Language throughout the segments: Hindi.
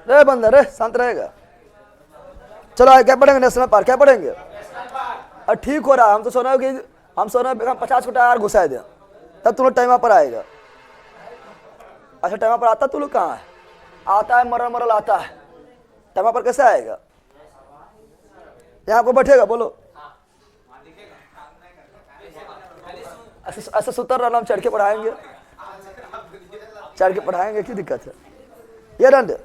रे बंदर रे शांत रहेगा। चलो आगे क्या पढ़ेंगे? नेशनल पार्क क्या पढ़ेंगे? और ठीक हो रहा है, हम तो सोना कि हम सोना 50 को टायर घुसा दें तब तुम लोग टाइम पर आएगा। अच्छा टाइम पर आता तुम लोग कहाँ है? आता है मरल मरल आता है, टाइम पर कैसे आएगा? यहाँ को बैठेगा बोलो ऐसे सुतर रहना, हम चढ़ के पढ़ाएंगे, चढ़ के पढ़ाएंगे, की दिक्कत है? ये दंड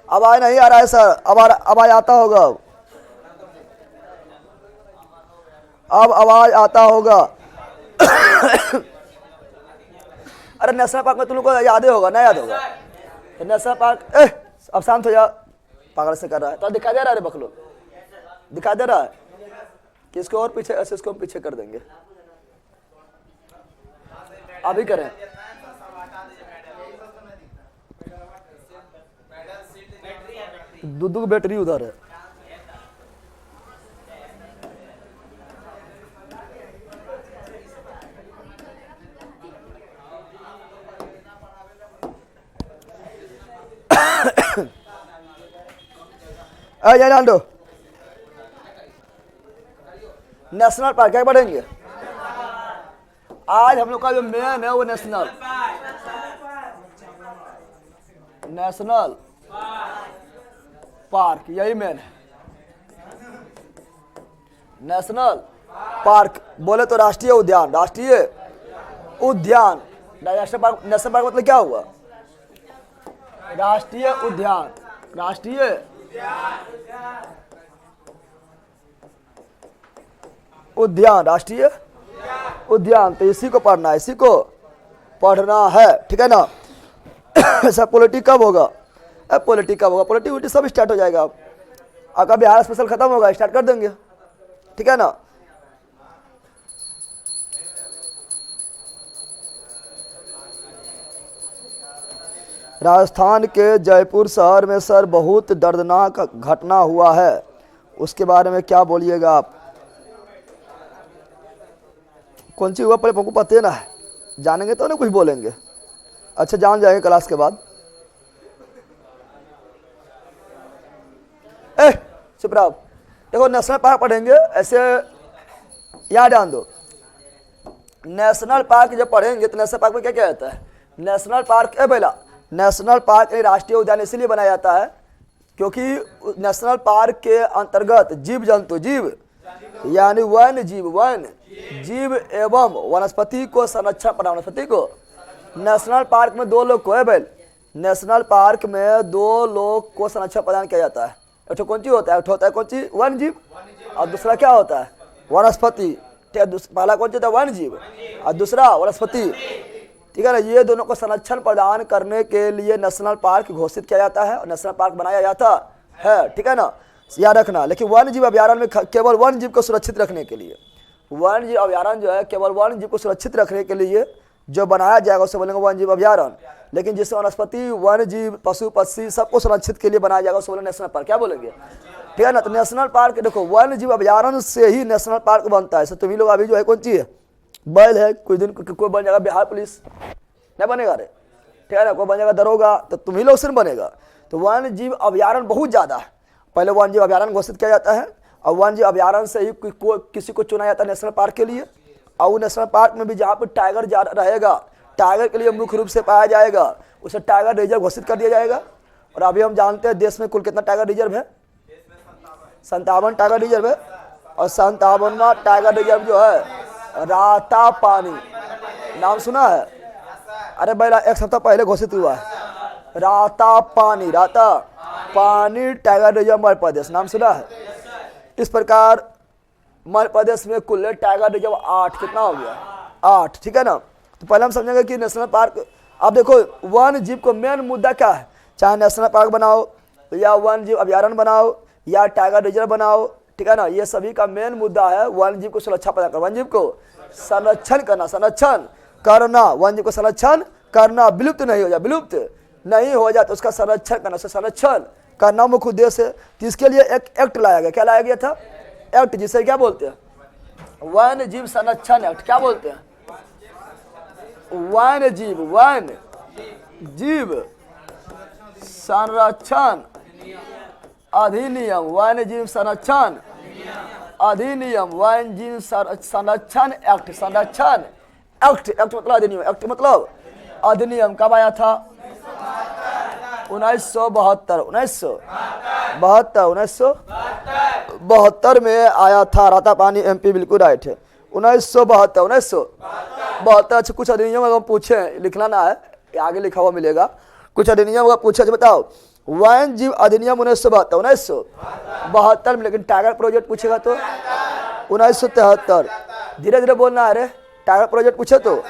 आवाज नहीं आ रहा है सर, आवाज आता होगा, अब आवाज आता होगा। अरे नेशनल पार्क में तुम लोग को याद ही होगा, ना याद होगा? नेशनल पार्क अब शांत हो जा, पागल से कर रहा है। तो दिखा दे रहा है बकलो, दिखा दे रहा है कि इसको और पीछे, ऐसे इसको हम पीछे कर देंगे, अभी करें। दूध बैटरी उधर है। जान नेशनल पार्क क्या पढ़ेंगे आज? हम लोग का जो मेन है वो नेशनल पार्क, यही मेन है। नेशनल पार्क बोले तो राष्ट्रीय उद्यान, राष्ट्रीय उद्यान। नेशनल पार्क मतलब क्या हुआ? राष्ट्रीय उद्यान, राष्ट्रीय उद्यान, राष्ट्रीय उद्यान। तो इसी को पढ़ना है, इसी को पढ़ना है, ठीक है ना? ऐसा पॉलिटी कब होगा? पॉलिटी कब होगा? पॉलिटी सब स्टार्ट हो जाएगा। अब आपका बिहार स्पेशल खत्म होगा, स्टार्ट कर देंगे, ठीक है ना? राजस्थान के जयपुर शहर में सर बहुत दर्दनाक घटना हुआ है, उसके बारे में क्या बोलिएगा आप? कौन सी हुआ पहले हमको पता ना है, जानेंगे तो ना कुछ बोलेंगे। अच्छा जान जाएंगे क्लास के बाद। चुप रहो। देखो नेशनल पार्क पढ़ेंगे, ऐसे याद ध्यान दो। नेशनल पार्क जब पढ़ेंगे तो नेशनल पार्क में क्या क्या आता है? नेशनल पार्क पहला नेशनल पार्क राष्ट्रीय उद्यान इसलिए बनाया जाता है क्योंकि नेशनल पार्क के अंतर्गत जीव जंतु, जीव यानी वन्य जीव एवं वनस्पति को संरक्षण प्रदान, वनस्पति को। नेशनल पार्क में दो लोग को नेशनल पार्क में दो लोग को संरक्षण प्रदान किया जाता है। एक कौन सी होता है? एक होता है कौन सी? वन्य जीव, और दूसरा क्या होता है? वनस्पति। ठीक है, पहला कौन सी होता है? वन्य जीव, और दूसरा वनस्पति, ठीक है ना? ये दोनों को संरक्षण प्रदान करने के लिए नेशनल पार्क घोषित किया जाता है और नेशनल पार्क बनाया जाता है, ठीक है ना? याद रखना। लेकिन वन्य जीव अभ्यारण्य में केवल वन्य जीव को सुरक्षित रखने के लिए, वन्य जीव अभ्यारण्य जो है केवल वन्य जीव को सुरक्षित रखने के लिए जो बनाया जाएगा उसे बोलेंगे वन्य जीव अभ्यारण्य। लेकिन जिससे वनस्पति, वन्य जीव, पशु पक्षी सबको सुरक्षित के लिए बनाया जाएगा उसे बोलेंगे नेशनल पार्क। क्या बोलेंगे? ठीक है ना? तो नेशनल पार्क देखो, वन्य जीव अभ्यारण्य से ही नेशनल पार्क बनता है। सर तुम्ही लोग अभी जो है कौन सी है? बैल है, कुछ दिन कोई बन जाएगा बिहार पुलिस, नहीं बनेगा रे, ठीक है ना? कोई बन जाएगा दरोगा, तो तुम ही लोग से बनेगा। तो वन्य जीव अभ्यारण्य बहुत ज़्यादा है। पहले वन्य जीव अभ्यारण्य घोषित किया जाता है और वन्य जीव अभ्यारण्य से ही किसी को चुना जाता है नेशनल पार्क के लिए। और नेशनल पार्क में भी जहाँ पर टाइगर रहेगा, टाइगर के लिए मुख्य रूप से पाया जाएगा, उसे टाइगर रिजर्व घोषित कर दिया जाएगा। और अभी हम जानते हैं देश में कुल कितना टाइगर रिजर्व है? 57 टाइगर रिजर्व है। और 57वां टाइगर रिजर्व जो है राता पानी, नाम सुना है? अरे भाई एक सप्ताह पहले घोषित हुआ है। राता पानी टाइगर रिजर्व मध्य प्रदेश, नाम सुना है? इस प्रकार मध्य प्रदेश में कुल टाइगर रिजर्व 8, कितना हो गया? 8, ठीक है ना? तो पहले हम समझेंगे कि नेशनल पार्क, अब देखो वन्य जीव को मेन मुद्दा क्या है? चाहे नेशनल पार्क बनाओ या वन्य जीव अभ्यारण्य बनाओ या टाइगर रिजर्व बनाओ, ठीक है ना? ये सभी का मेन मुद्दा है वन्य जीव को सुरक्षा प्रदान करना, वन्य जीव को संरक्षण करना, वन्य जीव को संरक्षण करना, विलुप्त नहीं हो जाए तो उसका संरक्षण करना, उसका संरक्षण करना मुख्य उद्देश्य है। तो इसके लिए एक एक्ट लाया गया। क्या लाया गया था? एक्ट, जिसे क्या बोलते हैं? वन्य जीव संरक्षण एक्ट। क्या बोलते हैं? वन्य जीव संरक्षण अधिनियम, वन्य जीव संरक्षण अधिनियम, वन्य जीव संरक्षण एक्ट, संरक्षण एक्ट, एक्ट मतलब अधिनियम, एक्ट मतलब अधिनियम कब आया था? 1972, 1972 में आया था। रातापानी MP बिल्कुल राइट है। 1972 कुछ अधिनियम अगर पूछे, लिखना ना है, आगे लिखा हुआ मिलेगा। कुछ अधिनियम अगर पूछे तो बताओ। वन्य जीव अधिनियम 1972 में, लेकिन टाइगर प्रोजेक्ट पूछेगा तो 1973। धीरे धीरे बोलना है रे, टाइगर प्रोजेक्ट पूछे तो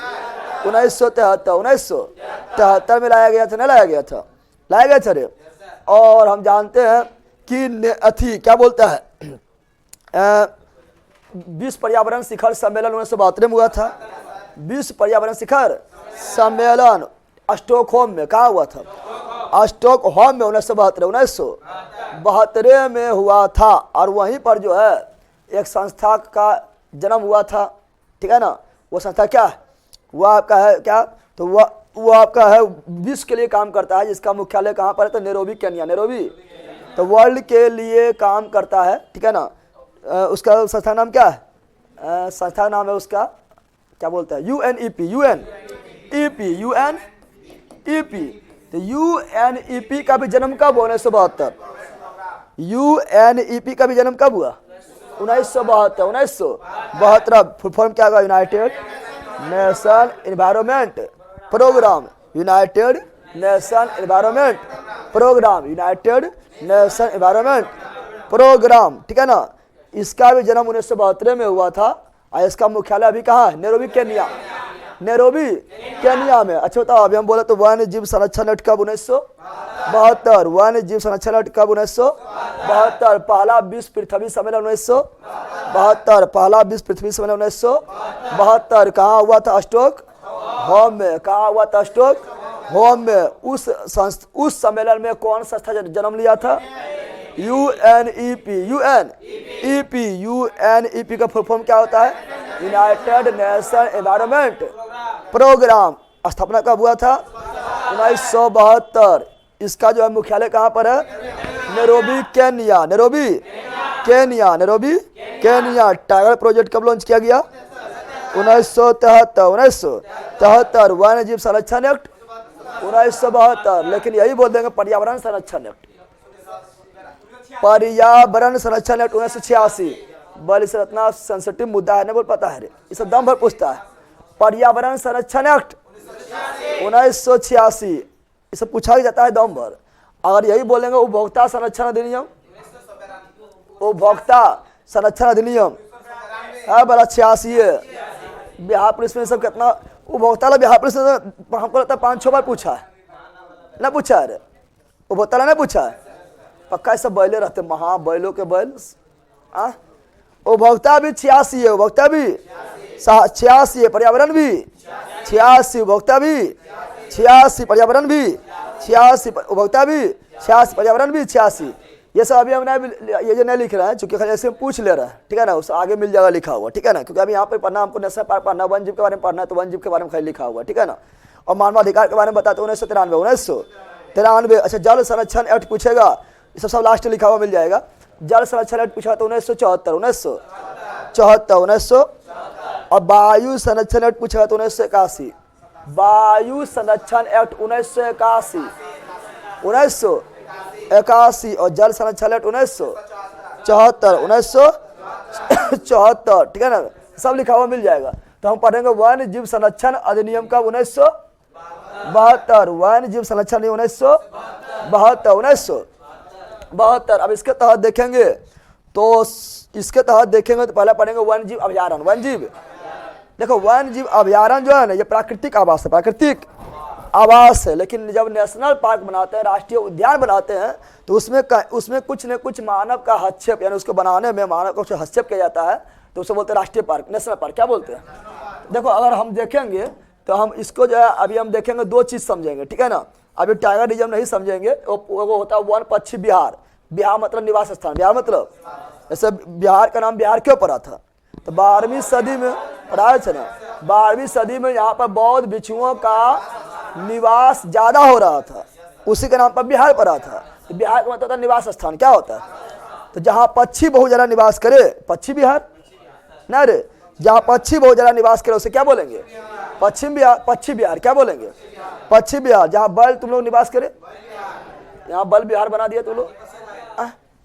1973 में लाया गया था, नहीं लाया गया था? लाया गया था रे। और हम जानते हैं कि अथी क्या बोलता है, विश्व पर्यावरण शिखर सम्मेलन 1972 में हुआ था। विश्व पर्यावरण शिखर सम्मेलन स्टॉकहोम में कहाँ हुआ था? स्टॉकहोम में 1972 में हुआ था। और वहीं पर जो है एक संस्था का जन्म हुआ था, ठीक है ना? वो संस्था क्या है? वो आपका है क्या? तो वो आपका है विश्व के लिए काम करता है, जिसका मुख्यालय कहाँ पर है? तो नैरोबी, केन्या, नैरोबी। तो वर्ल्ड के लिए काम करता है, ठीक है ना? उसका संस्था नाम क्या है? संस्था नाम है उसका क्या बोलता है? UNEP, UNEP। तो UNEP का भी जन्म कब हुआ? 1972। UNEP का भी जन्म कब हुआ? 1972। फुल फॉर्म क्या होगा? United Nation environment programme, United Nation environment programme, United Nation environment programme, ठीक है ना? इसका भी जन्म 1972 में हुआ था। और इसका मुख्यालय अभी कहाँ है? नैरोबी, केन्या, नैरोबी केन्या में। अच्छा बताओ, अभी हम बोले तो वन्य जीव संरक्षण एक्ट कब? 1972। वन्य जीव संरक्षण एक्ट कब? 1972। पहला विश्व पृथ्वी सम्मेलन 1972। पहला विश्व पृथ्वी सम्मेलन 1972 कहाँ हुआ था? स्टॉकहोम में। कहाँ हुआ था? स्टॉकहोम में। उस सम्मेलन में कौन संस्था जन्म लिया था? UNEP। UNEP का फुल फॉर्म क्या होता है? United Nation environment programme. स्थापना कब हुआ था? 1972। इसका जो है मुख्यालय कहाँ पर है? Nairobi, Kenya, Nairobi, Kenya, Nairobi, Kenya. Tiger project कब लॉन्च किया गया? 1973। वन्य जीव संरक्षण एक्ट 1972। लेकिन यही बोल देंगे पर्यावरण संरक्षण एक्ट, पर्यावरण संरक्षण एक्ट 1986। बल इसे इतना सेंसिटिव मुद्दा है, नहीं बोल पाता है रे, इसे दम भर पूछता है। पर्यावरण संरक्षण एक्ट 1986, इसे पूछा ही जाता है दम भर। अगर यही बोलेंगे उपभोक्ता संरक्षण अधिनियम, उपभोक्ता संरक्षण अधिनियम है बड़ा 86 है। बिहार पुलिस में सब कितना उपभोक्ता ला, बिहार पुलिस ने हमको लगता है 5-6 बार पूछा है, ना पूछा है रे? उपभोक्ता ने पूछा है पक्का। सब बैले रहते, महा बैलों के बैल। उपभोक्ता भी 86 है, उपभोक्ता भी 86 है, पर्यावरण भी 86, उपभोक्ता भी 86, पर्यावरण भी 86, उपभोक्ता भी 86, पर्यावरण भी 86। ये सब अभी हम ये जो नहीं लिख रहे हैं, चूंकि खाली ऐसे हम पूछ ले रहे हैं, ठीक है ना? उस आगे मिल जाएगा लिखा हुआ, ठीक है ना? क्योंकि अभी यहाँ पे पढ़ना, हमको नेशनल पार्क पढ़ना, वन जीव के बारे में पढ़ना है, तो वन जीव के बारे में खाली लिखा हुआ, ठीक है ना? और मानवाधिकार के बारे में बताते 1993। अच्छा, जल संरक्षण एक्ट पूछेगा, ये सब लास्ट लिखा हुआ मिल जाएगा। जल संरक्षण एक्ट पूछा तो 1974। और वायु संरक्षण एक्ट पूछा तो 1981। वायु संरक्षण एक्ट 1981 और जल संरक्षण एक्ट 1974, ठीक है ना? सब लिखा हुआ मिल जाएगा। तो हम पढ़ेंगे वन्य जीव संरक्षण अधिनियम का 1972। वन्य जीव संरक्षण 1972। अब इसके तहत देखेंगे तो पहले पढ़ेंगे वन्य जीव अभयारण्य। वन्य जीव, देखो वन्य जीव अभयारण्य जो है ना, ये प्राकृतिक आवास है, प्राकृतिक आवास है। लेकिन जब नेशनल पार्क बनाते हैं, राष्ट्रीय उद्यान बनाते हैं, तो उसमें कुछ न कुछ मानव का हस्तक्षेप, यानी उसको बनाने में मानव का कुछ हस्तक्षेप किया जाता है, तो उसे बोलते हैं राष्ट्रीय पार्क, नेशनल पार्क। क्या बोलते हैं? देखो अगर हम देखेंगे तो हम इसको जो है अभी हम देखेंगे 2 चीज समझेंगे, ठीक है ना? अभी टाइगर रिजर्व नहीं समझेंगे। वो होता है वन पक्षी विहार। बिहार मतलब निवास स्थान, बिहार मतलब ऐसे बिहार का नाम बिहार क्यों पड़ा था? तो 12वीं सदी में पढ़ा है ना, 12वीं सदी में यहाँ पर बौद्ध भिक्षुओं का निवास ज्यादा हो रहा था, उसी के नाम पर बिहार पड़ा था। तो बिहार का मतलब होता है निवास स्थान। क्या होता है? तो जहाँ पक्षी बहुत ज्यादा निवास करे, पक्षी बिहार ना रे, जहाँ पक्षी बहुत ज्यादा निवास करे उसे क्या बोलेंगे? पश्चिम बिहार। पक्षी बिहार क्या बोलेंगे? पश्चिम बिहार। जहाँ बैल तुम लोग निवास करे, यहाँ बल बिहार बना दिया तुम लोग,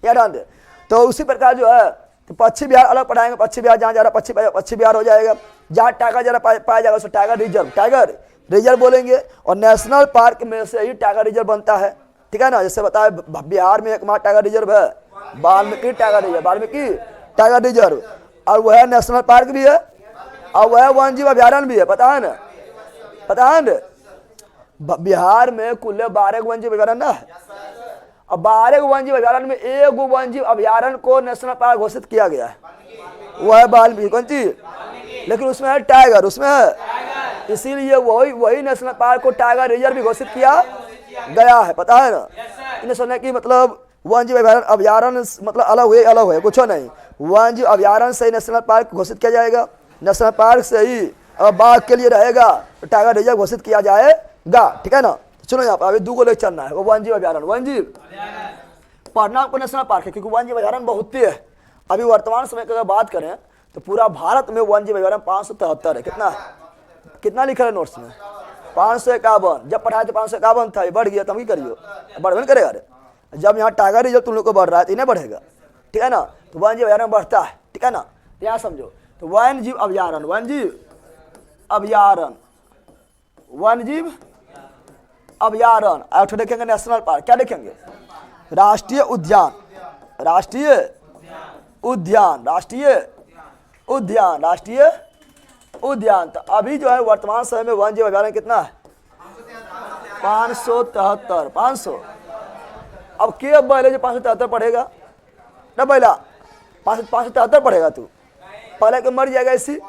याद डाल दे। तो उसी प्रकार जो है तो पश्चिम बिहार अलग पढ़ाएंगे। पश्चिम बिहार जहाँ जा रहा पश्चिम बिहार हो जाएगा। जहाँ टाइगर जरा पाया जाएगा उसे टाइगर रिजर्व, टाइगर रिजर्व बोलेंगे। और नेशनल पार्क में से ही टाइगर रिजर्व बनता है, ठीक है ना। जैसे बताया बिहार में एकमात्र टाइगर रिजर्व है Valmiki tiger reserve, Valmiki tiger reserve, और वह नेशनल पार्क भी है और वह वन्य जीव अभ्यारण्य भी है। पता है ना? पता है ना? बिहार में कुल 12 वन्य जीव अभ्यारण्य है। अब 12 वन्य जीव अभ्यारण्य में एक वन्य जीव अभ्यारण्य को नेशनल पार्क घोषित किया गया है, वह है वाल्मीकि। कौन चीज? लेकिन उसमें है टाइगर, उसमें है, इसीलिए वही नेशनल पार्क को टाइगर रिजर्व भी घोषित किया गया है। पता है ना? इन्हें सुनने की मतलब वन्य जीव अभ्यारण्य मतलब अलग हुए कुछ नहीं। वन्य जीव अभ्यारण्य से ही नेशनल पार्क घोषित किया जाएगा। नेशनल पार्क से ही अगर बाघ के लिए रहेगा तो टाइगर रिजर्व घोषित किया जाएगा, ठीक है ना। सुनो यहाँ पर अभी 2 लेक्चर चलना है, वो वन्य जीव अभ्यारण्य। वन्य जीव पढ़ना को नेशनल पार्क है क्योंकि वन्य जीव अभ्यारण्य बहुत ही है। अभी वर्तमान समय की अगर बात करें तो पूरा भारत में वन्य जीव अभ्यारण्य 573 है। कितना है? कितना लिखा है नोट्स में? 551। जब पढ़ाए तो 551 था, ये बढ़ गया। तुम ही करियो, बढ़ नहीं करेगा। अरे जब यहाँ टाइगर रिजर्व तुम लोग को बढ़ रहा है तो इन्हें बढ़ेगा, ठीक है ना। तो वन्य जीव अभ्यारण्य बढ़ता है, ठीक है ना। तो यहाँ समझो, तो वन्य जीव अभ्यारण्य, वन्य जीव अभ्यारण्य, वन्य जीव अभ्यारण्य। और देखेंगे नेशनल पार्क, क्या देखेंगे? राष्ट्रीय उद्यान, राष्ट्रीय उद्यान, राष्ट्रीय उद्यान, राष्ट्रीय उद्यान। तो अभी जो है वर्तमान समय में वन्य जीव अभ्यारण्य कितना है? 573। 500। अब के बैले जो 573 पढ़ेगा ना, बैला 573 पढ़ेगा तू, पहले के मर जाएगा। इसी तो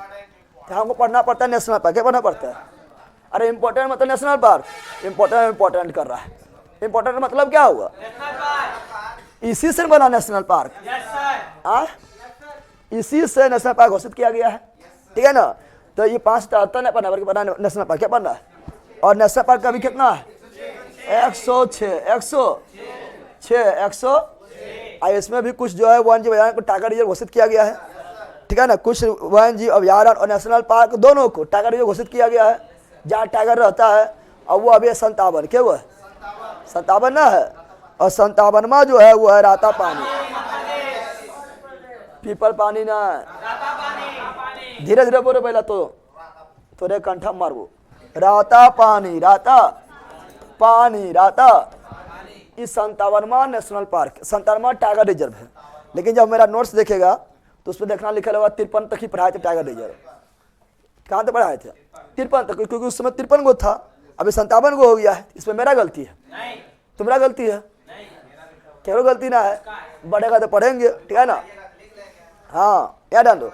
हमको पढ़ना पड़ता है नेशनल पार्क। क्या पढ़ना पड़ता है? अरे इम्पोर्टेंट मतलब नेशनल पार्क, इम्पोर्टेंट कर रहा है। इम्पोर्टेंट मतलब क्या हुआ? इसी से बना नेशनल पार्क, इसी से नेशनल पार्क घोषित किया गया है, ठीक है ना। तो ये 573 नहीं पढ़ना बल्कि पढ़ना नेशनल पार्क। क्या पढ़ना है? और नेशनल पार्क का भी कितना है? 106। इसमें भी कुछ जो है वन्य जीव अभ्यारण्य को टाइगर रिजर्व घोषित किया गया है, ठीक है ना। कुछ वन्य जीव अभ्यारण्य और नेशनल पार्क दोनों को टाइगर रिजर्व घोषित किया गया है जहाँ टाइगर रहता है। और वो अभी 57, क्या हुआ? 57 ना है। और 57वां जो है वो है राता पानी, पीपल पानी ना है। धीरे धीरे बोलो पहला तो थोड़े कंठा मारो। राता पानी, राता पानी, राता। इस 57वां नेशनल पार्क, 57वां टाइगर रिजर्व है। लेकिन जब मेरा नोट्स देखेगा तो उसमें देखना लिखा होगा 53 तक ही पढ़ाए थे टाइगर रिजर्व। कहाँ तक पढ़ाए थे? 53 तक, क्योंकि उस समय 53 गो था, अभी 57 गो हो गया है। इसमें मेरा गलती है? तुम्हारा गलती है? क्या गलती ना है? बढ़ेगा तो पढ़ेंगे, ठीक है ना। हाँ याद डाल दो।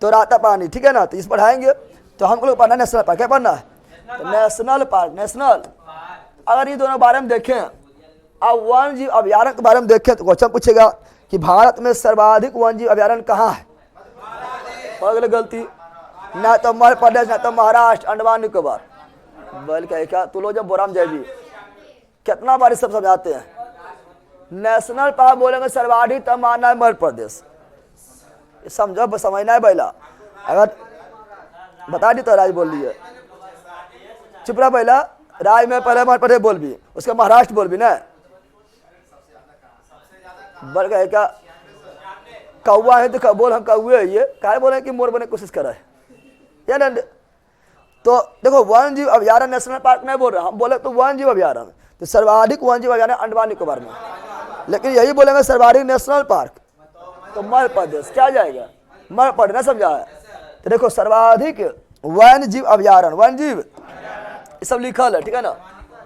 तो राता पानी, ठीक है ना। तो इस पढ़ाएंगे तो हमको लोग पढ़ना नेशनल पार्क। क्या पढ़ना है? तो नेशनल पार्क, नेशनल। अगर ये दोनों बारे में देखें, अब वन्य जीव अभ्यारण्य के बारे में देखें तो क्वेश्चन पूछेगा कि भारत में सर्वाधिक वन्य जीव अभ्यारण्य कहाँ है? पढ़ गलती, ना तो मध्य प्रदेश, ना तो महाराष्ट्र, अंडमान निकोबार। बोल के क्या तू लोग जब बोराम जाएगी कितना बार सब समझाते हैं। नेशनल पार्क बोलेंगे सर्वाधिक, तब मानना है मध्य प्रदेश। समझो, समझना है बैला। अगर बता दी तो राज बोल दी है, चुप रहा बैला। राज में पहले मध्य प्रदेश बोल भी, उसका महाराष्ट्र बोल भी ना। बोल के क्या कौआ है तो बोल हम कौए है, ये क्या बोले कि मोर बने कोशिश कर रहे हैं, या ना। तो देखो वन्य जीव अभ्यारण्य नेशनल पार्क नहीं बोल रहे हम, बोले तो वन्य जीव अभ्यारण्य। तो सर्वाधिक वन्य जीव अभ्यारण्य अंडमान निकोबार में, लेकिन यही बोलेंगे सर्वाधिक नेशनल पार्क तो मध्य प्रदेश। क्या जाएगा? मध्य प्रदेश। ना समझा है? तो देखो सर्वाधिक वन्य जीव अभ्यारण्य, वन्य जीव ये सब लिखल है, ठीक है ना।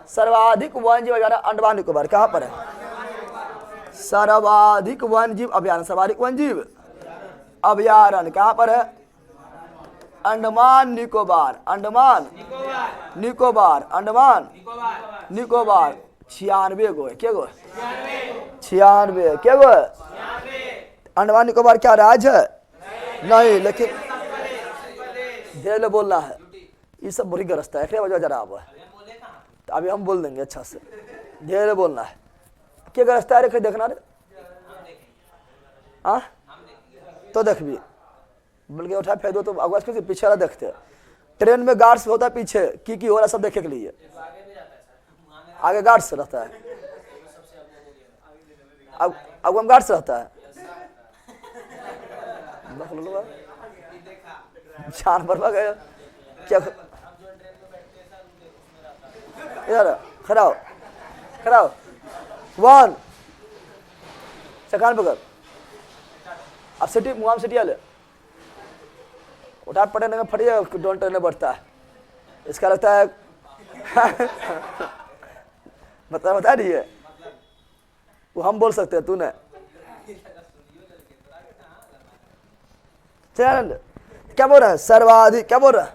सर्वाधिक वन्य जीव अभ्यारण्य अंडमान निकोबार कहाँ पर है? सर्वाधिक वन्य जीव अभ्यारण्य, सर्वाधिक वन्य जीव अभ्यारण्य कहाँ पर है? अंडमान निकोबार, अंडमान निकोबार, अंडमान निकोबार। 96 गो है, क्या गो? 96, क्या गो? अंडमान निकोबार क्या राज्य है? नहीं, लेकिन धीरे बोलना है। ये सब बुरी ग्रस्त है, वजह जरा अब है। तो अभी हम बोल देंगे अच्छा से। धीरे बोलना है। क्या रास्ता रे देखना रे हाँ तो देख भी बल्कि उठा फेंक दो तो आवाज कैसे पीछे वाला देखते। ट्रेन में गार्ड्स होता है पीछे की हो रहा सब देखे के लिए, आगे गार्ड्स रहता है, आगे गार्ड्स रहता है। जानवर गए क्या यार खड़ा हो खड़ा हो। 1 सेकंड पकड़ अब सिटी मुआम सिटी वाले उठा पटने में फटिए डोंट टर्न बढ़ता है इसका लगता है बता रही है वो हम बोल सकते हैं तूने चल क्या बोल रहा है सर्वाधिक क्या बोल रहा है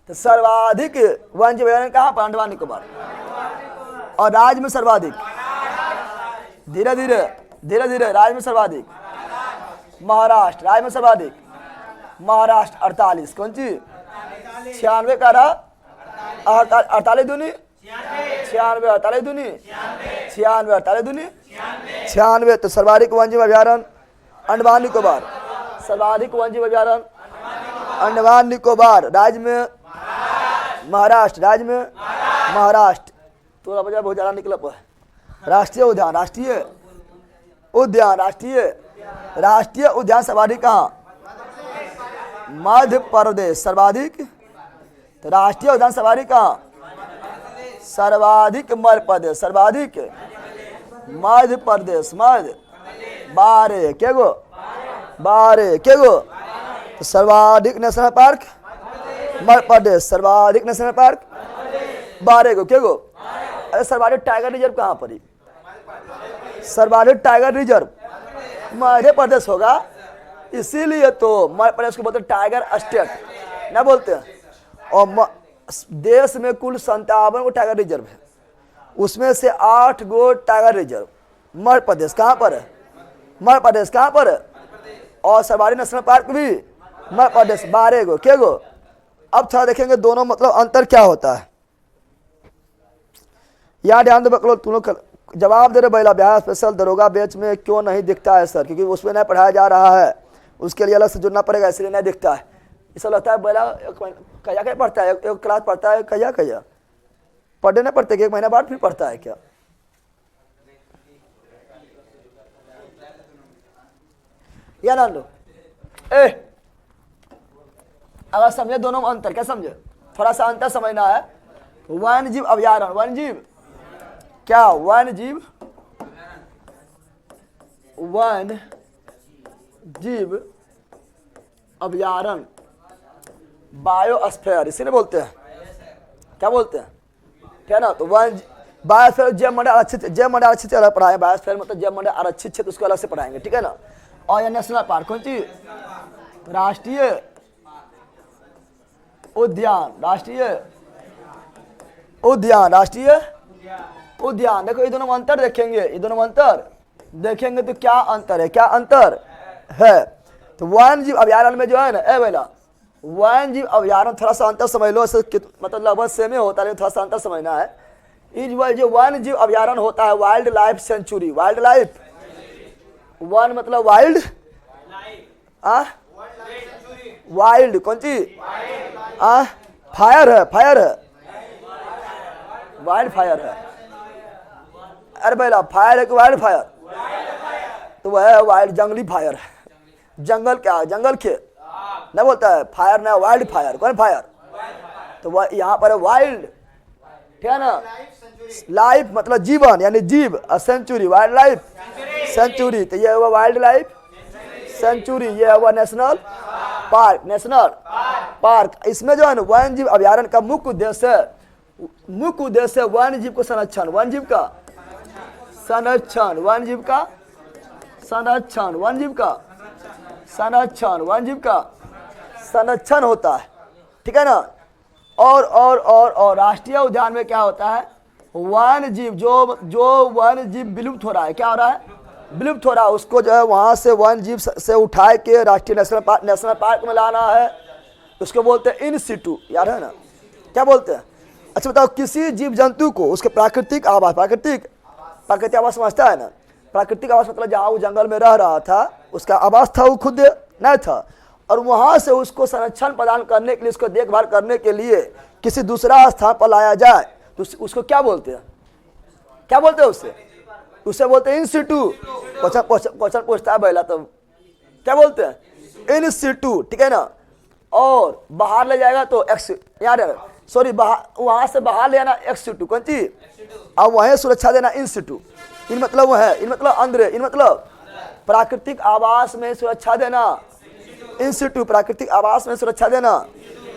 तो सर्वाधिक वंश विभाजन कहाँ पर अंडमान निकोबार और राज्य में सर्वाधिक धीरे धीरे राज्य में सर्वाधिक महाराष्ट्र राज्य में सर्वाधिक महाराष्ट्र 48 कौन सी 96 का रहा 48 दूनी 96 48 दूनी 96 48 दूनी 96 तो सर्वाधिक वन्यजीव अभ्यारण्य अंडमान निकोबार सर्वाधिक वन्यजीव अभ्यारण्य अंडमान निकोबार राज्य में महाराष्ट्र राज्य में महाराष्ट्र तो बहुत ज्यादा निकला राष्ट्रीय उद्यान राष्ट्रीय उद्यान सर्वाधिक कहाँ मध्य प्रदेश सर्वाधिक तो राष्ट्रीय उद्यान सर्वाधिक कहाँ सर्वाधिक मध्य प्रदेश सर्वाधिक मध्य प्रदेश मध्य 12 के गो तो सर्वाधिक नेशनल पार्क मध्य प्रदेश सर्वाधिक नेशनल पार्क 12 गो के गो। अरे सर्वाधिक टाइगर रिजर्व कहाँ पर ही सर्वाधिक टाइगर रिजर्व मध्य प्रदेश होगा इसीलिए तो मध्य प्रदेश को बोलते हैं टाइगर स्टेट ना बोलते हैं। और देश में कुल 57 गो टाइगर रिजर्व है उसमें से 8 गो टाइगर रिजर्व मध्य प्रदेश कहाँ पर है मध्य प्रदेश कहाँ पर है और सर्वाधिक नेशनल पार्क भी मध्य प्रदेश 12 गो के गो। अब थोड़ा देखेंगे दोनों मतलब अंतर क्या होता है यहाँ ध्यान दे बकलो तुम लोग जवाब दे रहे बैला बिहार स्पेशल दरोगा बैच में क्यों नहीं दिखता है सर क्योंकि उसमें नहीं पढ़ाया जा रहा है उसके लिए अलग से जुड़ना पड़ेगा इसलिए नहीं दिखता है। ऐसा लगता है बैला कया पढ़ता है एक क्लास पढ़ता है कया पढ़ने नहीं पढ़ते कि 1 महीना बाद फिर पढ़ता है क्या या ना लो अगर समझे दोनों में अंतर क्या समझे थोड़ा सा अंतर समझना है। वन्यजीव अभ्यारण्य वन्यजीव क्या वन्यजीव अभ्यारण्य बायोस्फीयर इसी ने बोलते हैं क्या बोलते हैं ठीक है ना। तो बायोस्फीयर जैव मंडल आरक्षित पढ़ाए बायोस्फीयर मतलब जैव मंडल आरक्षित क्षेत्र उसको अलग से पढ़ाएंगे ठीक है ना। और यह नेशनल पार्क कौन सी राष्ट्रीय उद्यान देखो ये दोनों अंतर देखेंगे तो क्या अंतर है तो वन्यजीव अभ्यारण्य में जो है ना बेला वन्यजीव अभ्यारण्य थोड़ा सा अंतर समझ लो मतलब लगभग सेम ही होता है थोड़ा सा अंतर समझना है। जो वन्यजीव अभ्यारण्य होता है वाइल्ड लाइफ सेंचुरी वन मतलब वाइल्ड वाइल्ड कौन सी फायर है वाइल्ड फायर है अरे बेला फायर है कि वाइल्ड फायर तो वह है जंगली फायर है जंगल क्या जंगल के नहीं बोलता है फायर ना वाइल्ड फायर कौन फायर तो वह यहाँ पर है वाइल्ड ठीक है ना। लाइफ मतलब जीवन यानी जीव सेंचुरी वाइल्ड लाइफ सेंचुरी तो ये हुआ वाइल्ड लाइफ सेंचुरी ये हुआ नेशनल पार्क इसमें जो है ना वन्यजीव अभ्यारण्य का मुख्य उद्देश्य वन्यजीव को संरक्षण वन्यजीव का संरक्षण होता है ठीक है ना। और राष्ट्रीय उद्यान में क्या होता है वन्यजीव जो वन्यजीव विलुप्त हो रहा है क्या हो रहा है विलुप्त हो रहा है उसको जो है वहां से वन्यजीव से उठाए के राष्ट्रीय नेशनल पार्क में लाना है उसको बोलते हैं इन सिटू यार है ना क्या बोलते हैं अच्छा बताओ, किसी जीव जंतु को उसके प्राकृतिक आवास, प्राकृतिक आवास समझता है ना? प्राकृतिक आवास मतलब जहाँ वो जंगल में रह रहा था उसका आवास था, वो खुद नहीं था, और वहाँ से उसको संरक्षण प्रदान करने के लिए, उसको देखभाल करने के लिए किसी दूसरा स्थान पर लाया जाए तो उसको क्या बोलते हैं? क्या बोलते हैं उससे बोलते हैं इन सिटू। क्वेश्चन पूछता है पहला, तो क्या बोलते हैं? इन सिटू, ठीक है ना। और बाहर ले जाएगा तो एक्स, यार सॉरी, वहां से बाहर ले आना एक्स सिटू, कौन चीज? अब वहीं सुरक्षा देना इन सिटू। इन मतलब वो है, इन मतलब अंदर, इन मतलब प्राकृतिक आवास में सुरक्षा देना, इन सिटू प्राकृतिक आवास में सुरक्षा देना,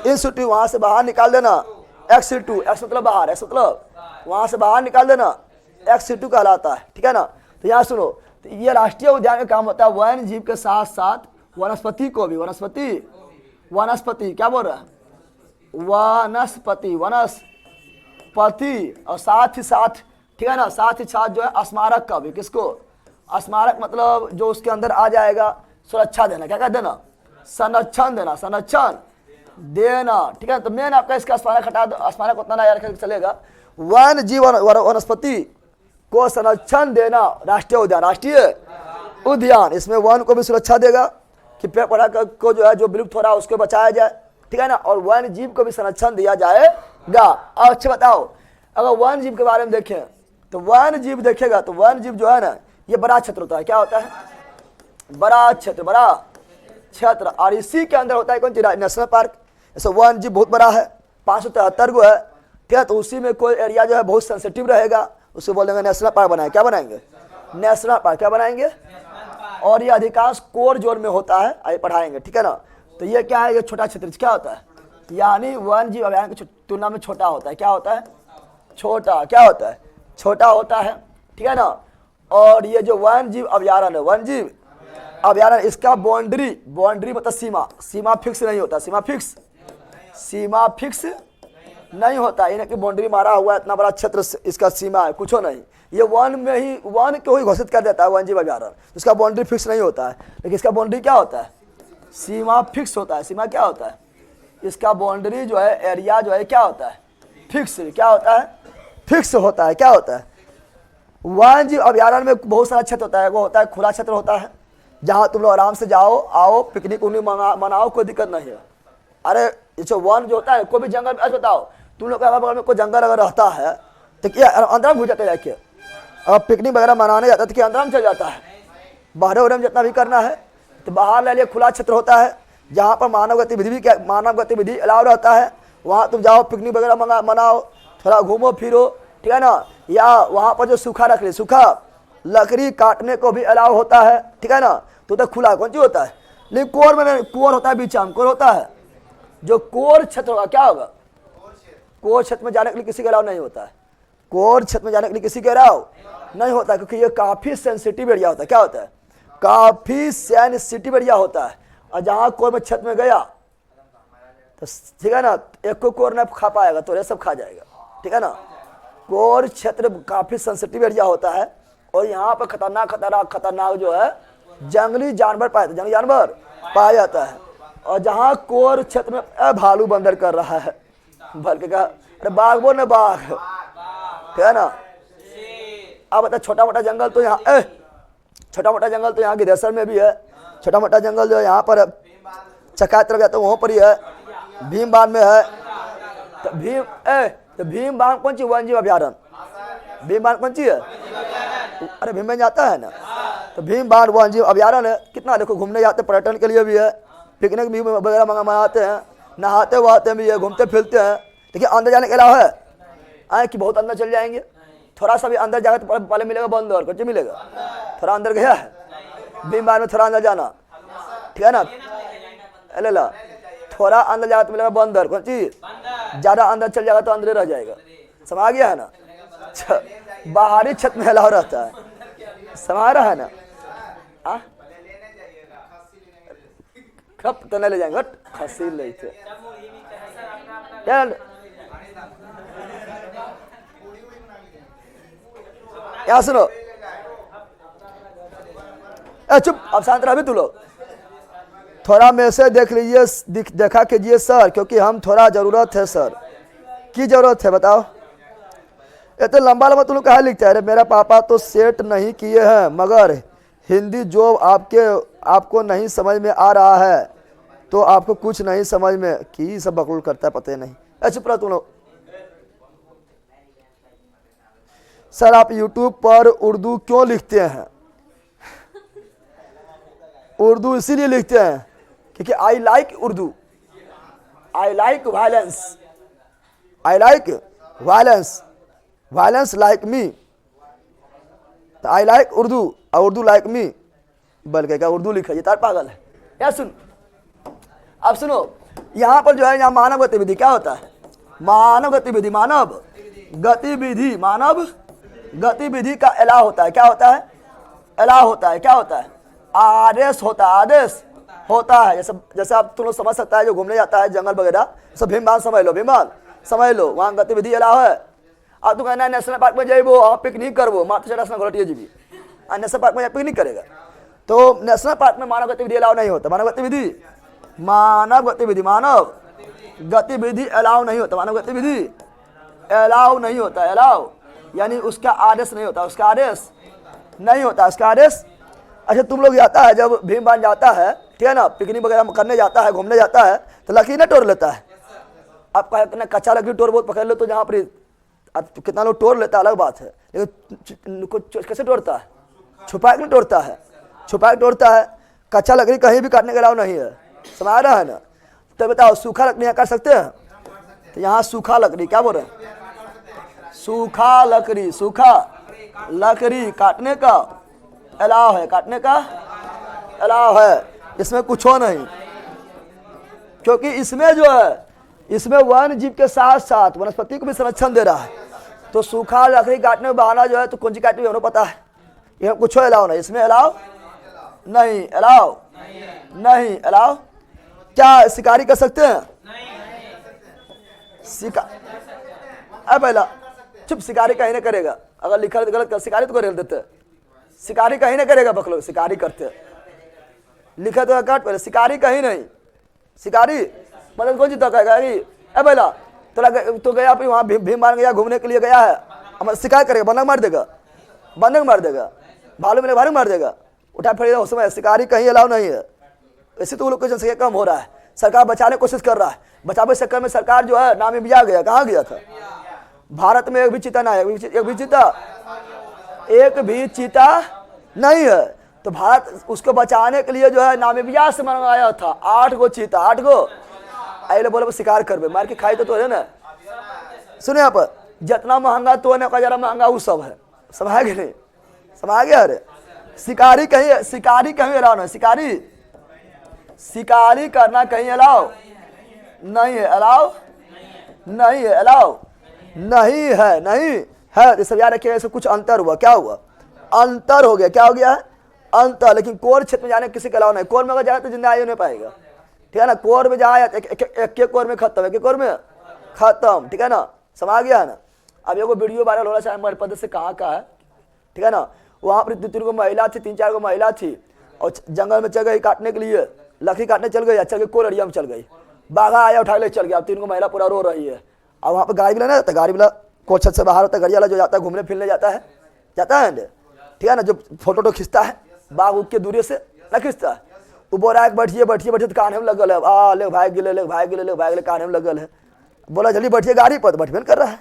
इन सिटू वहां से बाहर निकाल देना, एक्स सिटू, एक्स मतलब बाहर, एक्स मतलब वहां से बाहर निकाल देना, एक्स सिटू कहलाता है, ठीक है ना। तो यहाँ सुनो, तो ये राष्ट्रीय उद्यान का काम होता है वन्य जीव के साथ साथ वनस्पति को भी, वनस्पति क्या बोल रहा है? वनस्पति और साथ ही साथ, ठीक है ना, साथ ही साथ जो है स्मारक का भी। किसको? स्मारक मतलब जो उसके अंदर आ जाएगा, सुरक्षा देना, क्या कहते देना? संरक्षण देना, ठीक है। तो मेन आपका इसका स्मारक हटा दो, स्मारक उतना ना यार चलेगा। वन जीवन वनस्पति को संरक्षण देना, राष्ट्रीय उद्यान इसमें वन को भी सुरक्षा देगा कि पेड़ पौधा को जो है जो विलुप्त हो रहा है उसको बचाया जाए, ठीक है ना, और वन जीव को भी संरक्षण दिया जाएगा। अब अच्छा बताओ, अगर वन जीव के बारे में देखें तो वन जीव देखेगा तो वन जीव जो है ना, ये बड़ा क्षेत्र होता है। क्या होता है? बड़ा क्षेत्र, और इसी के अंदर होता है कौन सी? National park. जैसे वन जीव बहुत बड़ा है, 573 गो है, ठीक है, तो उसी में कोई एरिया जो है बहुत सेंसिटिव रहेगा, उसको बोलेंगे नेशनल पार्क बनाए। क्या बनाएंगे? National park. क्या बनाएंगे? और ये अधिकांश कोर जोन में होता है, आइए पढ़ाएंगे, ठीक है ना। तो ये क्या है? ये छोटा क्षेत्र क्या होता है? यानी वन जीव अभयारण्य की तुलना में छोटा होता है। क्या होता है? छोटा। क्या होता है? छोटा होता है, ठीक है ना। और ये जो वन जीव अभयारण्य है, वन जीव अभयारण्य, इसका बाउंड्री मतलब सीमा फिक्स नहीं होता। सीमा फिक्स नहीं होता, इन्हें कि बाउंड्री मारा हुआ है, इतना बड़ा क्षेत्र इसका सीमा है, कुछ नहीं। ये वन को ही घोषित कर देता है वन जीव अभयारण्य, इसका बाउंड्री फिक्स नहीं होता है। लेकिन इसका बाउंड्री क्या होता है? सीमा फिक्स होता है। सीमा क्या होता है? इसका बाउंड्री जो है, एरिया जो है क्या होता है? फिक्स। क्या होता है? फिक्स होता है। क्या होता है? वन जीव अभयारण्य में बहुत सारा क्षेत्र होता है, वो होता है खुला क्षेत्र होता है, जहाँ तुम लोग आराम से जाओ आओ, पिकनिक मनाओ, कोई दिक्कत नहीं है। अरे जो वन जो होता है, कोई भी जंगल में, अच्छा बताओ तुम लोग के अगल बगल में कोई जंगल अगर रहता है तो क्या अंदर में घुस जाते जाके? अब पिकनिक वगैरह मनाने जाता है तो क्या अंदर में चल जाता है? बाहर उहर में जितना भी करना है तो बाहर ले लिए, खुला क्षेत्र होता है जहाँ पर मानव गतिविधि अलाव रहता है। वहाँ तुम जाओ, पिकनिक वगैरह मनाओ, थोड़ा घूमो फिरो, ठीक है ना। या वहाँ पर जो सूखा लकड़ी काटने को भी अलाव होता है, ठीक है ना। तो खुला कौन चीज होता है? लेकिन कोर में कोर होता है, बीचा में कोर होता है। जो कोर क्षेत्र होगा क्या होगा? कोर क्षेत्र में जाने के लिए किसी के अलाव नहीं होता है। कोर क्षेत्र में जाने के लिए किसी के अलाव नहीं होता है, क्योंकि ये काफी सेंसिटिव एरिया होता है। क्या होता है? काफी सेंसिटिव एरिया होता है। और जहाँ कोर में क्षेत्र में गया तो ठीक है ना, एक को कोर न खा पाएगा तो ये सब खा जाएगा, ठीक है ना। कोर क्षेत्र काफी सेंसिटिव एरिया होता है, और यहाँ पर खतरनाक जो है जंगली जानवर पाया जाता है। और जहाँ कोर क्षेत्र में भालू बंदर कर रहा है, बल्कि कहा अरे बाघ बोल ना, बाघ, ठीक है ना। अब बता, छोटा मोटा जंगल तो यहाँ गिद्धेसर में भी है। छोटा मोटा जंगल जो यहाँ पर चका तरफ जाता है वहाँ पर ही है, भीमबान में है। तो भीमबान कौन सी वन जीव अभयारण्य? भीमबान कौन सी है? अरे भीमबान जाता है ना, तो भीमबान वन जीव अभयारण्य है। कितना देखो, घूमने जाते पर्यटन के लिए भी है, पिकनिक भी वगैरह मनाते हैं, नहाते वहाते भी है, घूमते फिरते हैं। देखिए अंदर जाने के अलावा है आए कि बहुत अंदर चल जाएंगे, थोड़ा सा भी अंदर जाएगा तो पहले मिलेगा बंदर, कुछ मिलेगा। थोड़ा अंदर गया है भीमबान में, थोड़ा अंदर जाना, ठीक है ना। ले ला, थोड़ा अंदर जाएगा तो मिलेगा बंदर, कौन चीज? ज्यादा अंदर चल जाएगा तो अंदर रह जाएगा। समझ गया है ना? बाहरी क्षेत्र में अलाव रहता है, समझ रहा है ना। कब तो नहीं ले जाएंगे, खसी लेते यहाँ सुनो, चुप, अब शांत रहो तू लोग। थोड़ा में से देखा कीजिए सर, क्योंकि हम थोड़ा जरूरत है सर। की जरूरत है बताओ? ये तो लंबा लंबा तुम लोग कहा लिखते हैं। अरे मेरा पापा तो सेट नहीं किए हैं, मगर हिंदी जो आपको नहीं समझ में आ रहा है तो आपको कुछ नहीं समझ में की सब बकूल करता है, पता ही नहीं। ऐसे पूरा तुम लोग। सर आप यूट्यूब पर उर्दू क्यों लिखते हैं? उर्दू इसीलिए लिखते हैं क्योंकि I like Urdu, I like violence, I like violence, violence like me. तो आई लाइक उर्दू और उर्दू लाइक मी, बल्कि क्या उर्दू लिखा, ये तार पागल है। या सुन, अब सुनो, यहाँ पर जो है यहाँ मानव गतिविधि क्या होता है? मानव गतिविधि, मानव गतिविधि, मानव गतिविधि का एला होता है। क्या होता है? एला होता है। क्या होता है? आदेश होता है, आदेश होता है। जैसे आप तुम लोग समझ सकता है जो घूमने जाता है जंगल वगैरह, सब भीमबान समझ लो, भीमबान समझ लो, वहाँ गतिविधि एला है। अब तू कहना है नेशनल पार्क में जाइबो और पिकनिक करबो, मात्र चढ़ा घोटिए जीबी, नेशनल पार्क में पिकनिक करेगा। तो नेशनल पार्क में मानव गतिविधि अलाउ नहीं होता। मानव गतिविधि, मानव गतिविधि, मानव गतिविधि अलाउ नहीं होता। मानव गतिविधि अलाउ नहीं होता। अलाउ यानी उसका आदेश नहीं होता, उसका आदेश नहीं होता, उसका आदेश। अच्छा तुम लोग जाता है, जब भीमबान जाता है, ठीक है ना, पिकनिक वगैरह करने जाता है, घूमने जाता है, तो लकड़ी ना तोड़ लेता है। आप कहना कच्चा लकड़ी तोड़ बहुत पकड़ लो तो जहाँ पर कितना लोग तोड़ लेता है अलग बात है, लेकिन कैसे तोड़ता है? छुपा के नहीं तोड़ता है, छुपा के तोड़ता है। कच्चा लकड़ी कहीं भी काटने के अलाउ नहीं है, समझ रहा है ना? तो बताओ सूखा लकड़ी यहाँ काट सकते हैं? तो यहाँ सूखा लकड़ी, क्या बोल रहे हैं? सूखा लकड़ी, सूखा लकड़ी काटने का अलाउ है, काटने का अलाउ है। इसमें कुछ हो नहीं, क्योंकि इसमें जो है, इसमें वन जीव के साथ साथ वनस्पति को भी संरक्षण दे रहा है। तो सूखा लकड़ी काटने में बहाना जो है तो कौन सी काटनी है पता है, ये कुछ अलाउ नहीं, इसमें अलाउ नहीं, अलाउ नहीं, अलाउ। क्या शिकारी कर सकते हैं? अब पहला चुप, शिकारी कहीं नहीं करेगा। अगर लिखा तो गलत कर, शिकारी तो कर देते, शिकारी कहीं नहीं करेगा, बकलो शिकारी करते, लिखा तो काट पहले, शिकारी कहीं नहीं, शिकारी मतलब कौन जीता कहेगा? अरे पहला तो गया फिर वहाँ भीमबान गया, घूमने के लिए गया है, हमारा शिकार करेगा, बंधक मार देगा, बंधक मार देगा, भालू में भालू मार देगा, उठा फिरेगा उस समय। शिकारी कहीं अलाउ नहीं है। इसी तो लोग जनसंख्या कम हो रहा है, सरकार बचाने की कोशिश कर रहा है। बचावे के चक्कर में सरकार जो है नामीबिया गया, कहाँ गया था? भारत में एक भी चीता ना है, एक भी चीता, एक भी चीता नहीं है। तो भारत उसको बचाने के लिए जो है नामीबिया से मंगाया था 8 गो चीता, 8 गो। अरे बोले शिकार करबे, मार के खाई तो है ना। सुने यहाँ पर, जितना महंगा तो ने का जरा महंगा वो सब है, समझ गए नहीं? समझ गया? अरे शिकारी कहीं, शिकारी कहीं अलाउ नहीं, शिकारी, शिकारी करना कहीं अलाउ नहीं है, अलाउ नहीं है, अलाउ नहीं है, नहीं है। तो सब याद रखिएगा, इससे कुछ अंतर हुआ। क्या हुआ? अंतर हो गया। क्या हो गया? अंतर। लेकिन कोर क्षेत्र में जाने किसी का अलाउ नहीं। कोर में अगर जाए तो जिंदा आयु नहीं पाएगा, ठीक है ना? कोर में जाए एक कोर में खत्म, एक कोर में खत्म, ठीक है ना? समझ गया है ना? अब एगो वीडियो वायरल हो रहा है मध्य प्रदेश से, कहाँ का है, ठीक है ना? वहाँ पर 2-3 गो महिला थी, 3-4 गो महिला थी, और जंगल में चल गई काटने के लिए, लकड़ी काटने चल गई, चल गई कोर एरिया में चल गई, बाघा आया उठा ले चल गया। अब 3 गो महिला पूरा रो रही है। अब वहाँ पर गाड़ी वाला ना, तो गाड़ी वाला को छत से बाहर होता है, गाड़ी वाला जो जाता है घूमने फिरने जाता है ठीक है ना, जो फोटो खींचता है बाघ उग के दूरी से ना खींचता है, वो बोल रहा है बैठिए बैठिए बैठिए, तो कान में लगल है, आ ले भाग गिले, ले भाग गिले, ले भाग गिले, कान में लगल है। बोला जल्दी बैठिए गाड़ी पर, तो बैठबे कर रहा है।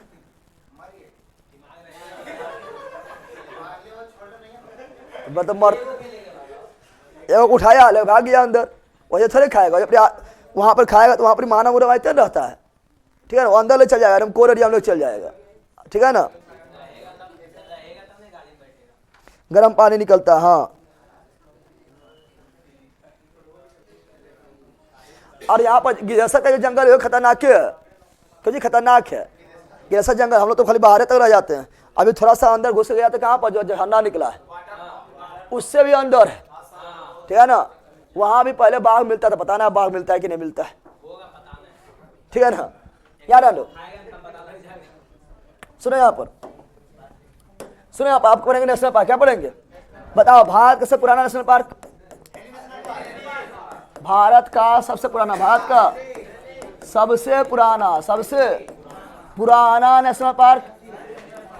मतलब मर उठाया, ले भाग गया अंदर, वैसे थोड़े खाएगा, वहाँ पर खाएगा तो वहाँ पर मानव उड़वाते रहता है, ठीक है ना? वो अंदर ले चल जाएगा, हम कोर एरिया में ले चल जाएगा, ठीक है ना? गर्म पानी निकलता है, हाँ। और यहाँ पर गिरसा का जो जंगल है खतरनाक है, क्योंकि खतरनाक है गिरसा जंगल। हम लोग तो खाली बाहर तक रह जाते हैं, अभी थोड़ा सा अंदर घुस गया तो कहाँ पर जो झरना निकला है उससे भी अंदर है, ठीक है ना? वहाँ भी पहले बाघ मिलता था, पता ना बाघ मिलता है कि नहीं मिलता है, ठीक है ना? याद आ लो, सुनो यहाँ पर, सुनो यहाँ पर, आप पढ़ेंगे नेशनल पार्क, क्या पढ़ेंगे बताओ? भारत का सबसे पुराना नेशनल पार्क, भारत का सबसे पुराना, भारत का सबसे पुराना, सबसे पुराना national park,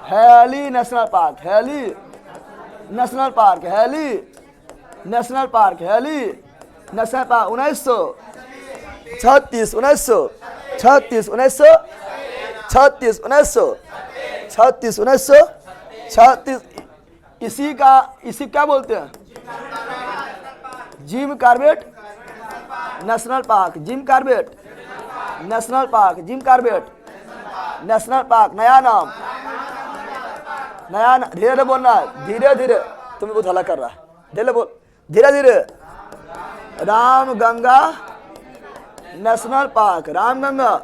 Hailey national park, Hailey national park, Hailey national park, Hailey national park 1936, 1936, 1936, 1936, 1936। इसी क्या बोलते हैं? Jim Corbett national park, Jim Corbett national park, Jim Corbett national park. नया नाम, धीरे धीरे बोलना है, धीरे धीरे। तुम्हें बहुत हल्ला कर रहा है, धीरे बोल, धीरे धीरे। Ramganga national park, Ramganga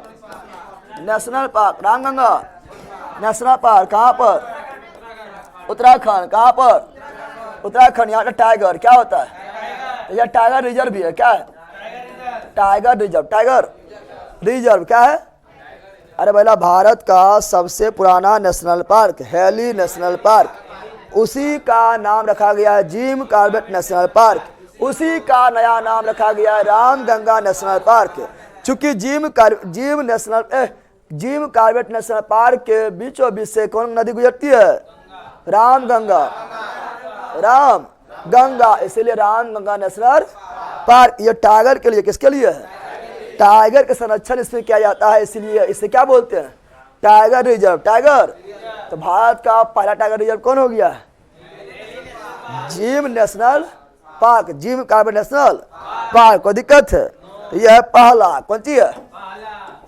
national park, Ramganga national park कहाँ पर? उत्तराखंड। कहाँ पर? उत्तराखंड। यहाँ का टाइगर क्या होता है? यह टाइगर रिजर्व भी है। क्या है? टाइगर रिजर्व, टाइगर रिजर्व क्या है? अरे भैया, भारत का सबसे पुराना national park Hailey national park, उसी का नाम रखा गया है जिम कॉर्बेट नेशनल पार्क, उसी का नया नाम रखा गया है रामगंगा नेशनल पार्क। चूंकि जिम कॉर्बेट नेशनल पार्क के बीचों बीच से कौन नदी गुजरती है? रामगंगा, रामगंगा, इसलिए रामगंगा नेशनल पार्क। ये टाइगर के लिए, किसके लिए है? टाइगर के संरक्षण इसमें किया जाता है, इसलिए इसे क्या बोलते हैं? Tiger reserve, tiger. तो भारत का पहला टाइगर रिजर्व कौन हो गया? Gym national park, Jim Corbett national park. कोई दिक्कत है? यह है पहला। कौन सी है?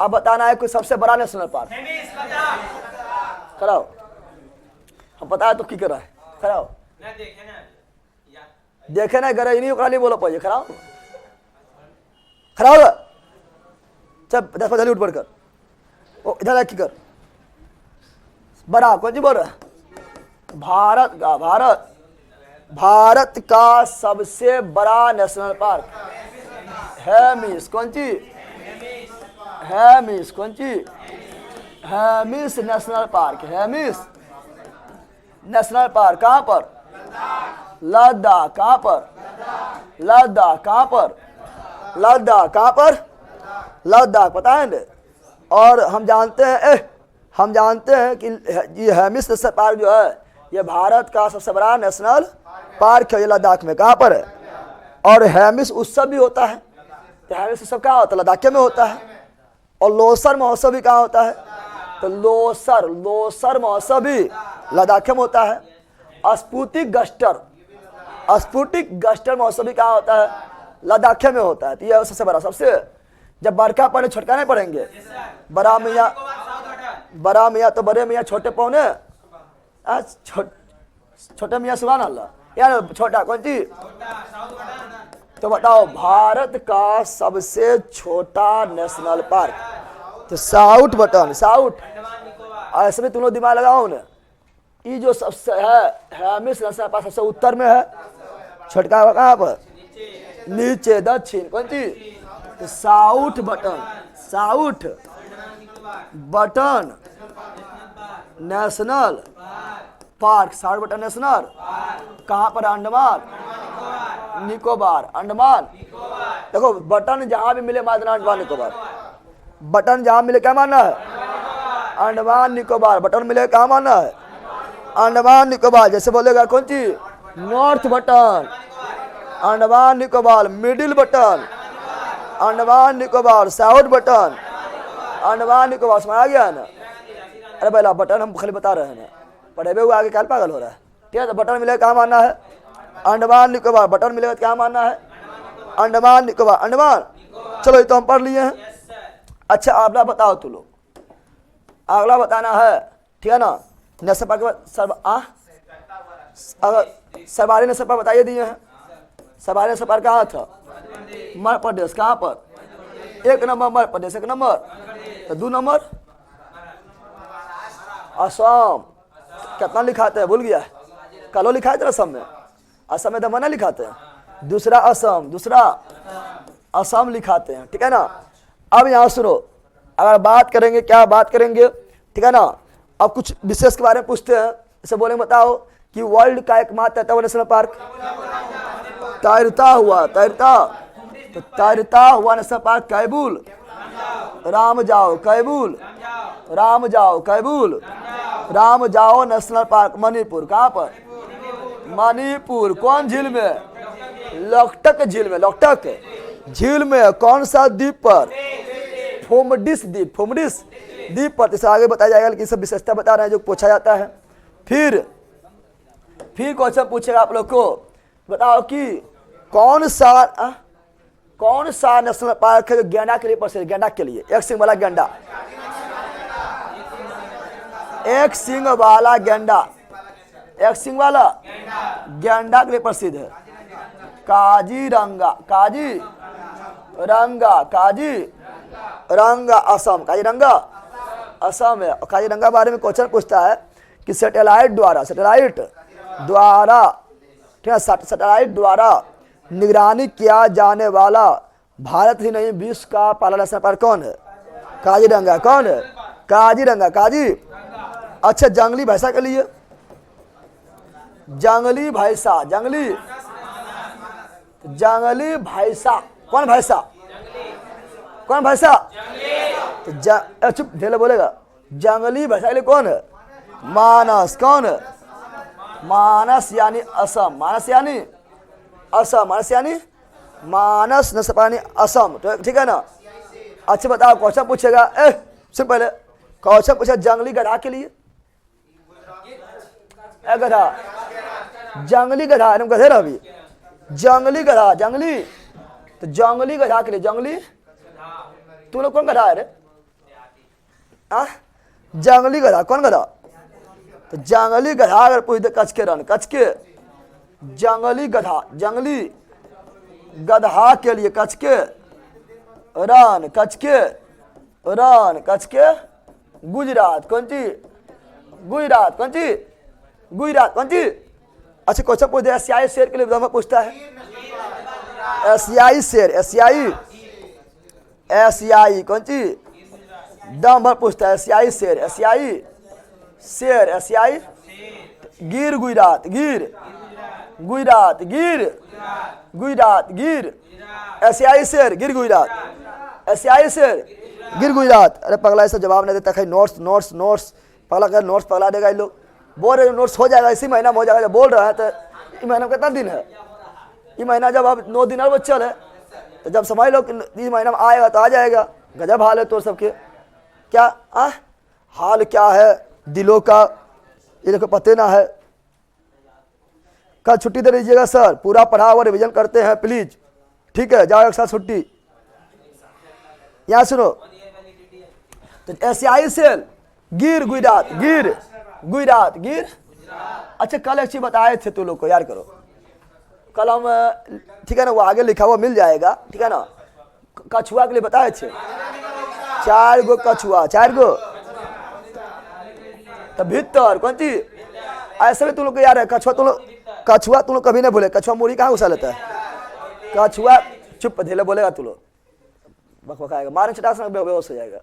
अब बताना है कोई सबसे बड़ा नेशनल पार्क। कराओ, हम पता है तो की कर रहा है। कराओ, देखे ना गरे नहीं ओकरा लिए बोलो पाइए। खराओ, खराओ चल 10 जल्दी उठ पड़कर। ओ इधर की कर। बड़ा कौन सी बोल रहा? भारत का सबसे बड़ा नेशनल पार्क हैमिस। कौन सी? हैमिस। कौन सी? Hemis national park, Hemis national park. कहाँ पर? लद्दाख। कहाँ पर? लद्दाख। कहाँ पर? लद्दाख। कहाँ पर? लद्दाख, पता है ना? और हम जानते हैं कि ये हैमिस नेशनल पार्क जो है ये भारत का सबसे बड़ा नेशनल पार्क है। ये लद्दाख में कहाँ पर है? और हैमिस उत्सव भी होता है। तो हैमिस उत्सव कहाँ होता है? लद्दाख में होता है। और लोसर महोत्सव भी कहाँ होता है? तो लोसर महोत्सव भी लद्दाख में होता है। स्पुतिक गस्टर महोत्सव भी कहाँ होता है? लद्दाख में होता है। तो यह सबसे बड़ा, सबसे जब बड़का पड़े छोटका नहीं पढ़ेंगे। बड़ा मियाँ तो बड़े मियाँ छोटे पौने, छोटे मियाँ सुभान अल्लाह, यार छोटा कौन सी? तो बताओ भारत का सबसे छोटा नेशनल पार्क। तो साउथ बटन, साउथ। ऐसे में तुम लोग दिमाग लगाओ ना, ये जो सबसे है हैमिस नेशनल पार्क सबसे उत्तर में है। छोटका कहाँ पर? नीचे, दक्षिण। कौन सी? तो south button, south button national park, south button national. कहाँ पर? अंडमान निकोबार, अंडमान। देखो बटन जहां भी मिले मानना अंडमान निकोबार। बटन जहां मिले क्या मानना है? अंडमान निकोबार। बटन मिले कहाँ मानना है? अंडमान निकोबार। जैसे बोलेगा कौन सी? North Button, Andaman Nicobar. Middle Button, Andaman Nicobar. South Button, Andaman Nicobar. समझ आ गया ना? अरे भैया बटन हम खाली बता रहे हैं ना, पढ़े हुए आगे क्या पागल हो रहा है? ठीक है, तो बटन मिलेगा कहाँ मानना है? अंडमान निकोबार। बटन मिलेगा क्या मानना है? अंडमान निकोबार, अंडमान। चलो ये तो हम पढ़ लिए हैं। अच्छा अगला बताओ तू लोग, अगला बताना है, ठीक है ना? नेशनल पार्क सरबारी नेशनल पार्क बताइए दिए हैं। सरबारी नेशनल पार्क कहाँ था? मध्य प्रदेश। कहाँ पर? 1 नंबर मध्य प्रदेश, 1 नंबर। तो 2 नंबर असम। कितना लिखाते हैं? भूल गया? कलो लिखाए थे असम में, असम में दमना लिखाते हैं। दूसरा असम, दूसरा असम लिखाते हैं। ठीक है ना? अब यहाँ सुनो, अगर बात करेंगे, क्या बात करेंगे, ठीक है ना? अब कुछ विशेष के बारे में पूछते हैं। जैसे बोलेंगे बताओ कि वर्ल्ड का एकमात्र तैरता हुआ नेशनल पार्क, तैरता हुआ, तैरता हुआ नेशनल पार्क कैबूल, राम जाओ, कैबूल राम जाओ कैबुल, राम जाओ नेशनल पार्क मणिपुर। कहाँ पर? मणिपुर। कौन झील में? लोकटक झील में। लोकटक झील में कौन सा द्वीप पर? फोमडिस द्वीप। फोमडिस द्वीप पर। इसे आगे बताया जाएगा, लेकिन सब विशेषता बता रहे हैं जो पूछा जाता है। फिर क्वेश्चन पूछेगा आप लोग को, बताओ कि कौन सा नेशनल पार्क है जो गैंडा के लिए प्रसिद्ध है? गैंडा के लिए, एक सिंह वाला गैंडा, एक सिंह वाला गैंडा, एक सिंह वाला गैंडा के लिए प्रसिद्ध है। काजीरंगा। काजीरंगा असम। काजीरंगा असम है। काजीरंगा बारे में क्वेश्चन पूछता है कि सैटेलाइट द्वारा ठीक है, सैटेलाइट द्वारा निगरानी किया जाने वाला भारत ही नहीं विश्व का पहला नेशनल पार्क कौन है? काजीरंगा। कौन है? काजीरंगा। अच्छा, जंगली भैंसा के लिए, जंगली भैंसा, जंगली भैंसा, कौन भैंसा? तो चुप ढेले बोलेगा। जंगली भैंसा के लिए कौन है? मानस। कौन है? मानस यानी असम। मानस यानी मानस नेशनल पार्क असम। तो ठीक है ना। अच्छा बताओ, क्वेश्चन पूछेगा, सुन पहले क्वेश्चन पूछा जंगली गधा के लिए। गधा, जंगली गधा, गधे रहा अभी। जंगली गधा, जंगली, तो जंगली गधा के लिए, जंगली, तू लोग कौन गधा है रे? जंगली गधा, कौन गधा? तो जंगली गधा अगर पूछ दे कच्छ के रन, कच्छ के जंगली गधा, जंगली गधा के लिए कच्छ के रन, कच्छ के गुजरात। कौन सी? गुजरात। कौन सी? गुजरात। कौन सी? अच्छा क्वेश्चन पूछ दे एशियाई शेर के लिए दम पूछता है। एशियाई शेर, एशियाई कौन सी? दम भर पूछता है। एशियाई शेर, एशियाई गिर गुजरात, गिर एशियाई शेर गिर गुजरात, एशियाई शेर गिर गुजरात। अरे पगला ऐसा जवाब नहीं देता, खाली नोट्स पगला कर, नोट्स पगला देगा ये लोग। बोल रहे नोट्स हो जाएगा, इसी महीना में हो जाएगा। जब बोल रहा है तो ये महीना कितना दिन है? ये महीना जब अब 9 दिन और बच्चल है, तो जब समझ लो कि इस महीना में आएगा तो आ जाएगा। गजब हाल है तो सबके। क्या हाल क्या है दिलों का, ये देखो पते ना है। कल छुट्टी दे दीजिएगा सर, पूरा पढ़ा हुआ रिवीजन करते हैं प्लीज। ठीक है, जाओ एक साथ छुट्टी। यहाँ सुनो, तो एशियाई शेर गिर गुजरात, गिर। अच्छा कल एक चीज बताए थे तू लोग को, याद करो। कल हम, ठीक है ना, वो आगे लिखा हुआ मिल जाएगा। ठीक है ना। कछुआ के लिए बताए थे 4 गो कछुआ, 4 गो। तो भीतर कौन सी? ऐसे भी तुम लोग को याद है। कछुआ तुम लोग कभी नहीं भूले। कछुआ मुड़ी कहाँ घुसा लेता है? कछुआ चुप धेले बोलेगा तू लोग, बकबकाएगा, मारने चटा से बेहोश हो जाएगा।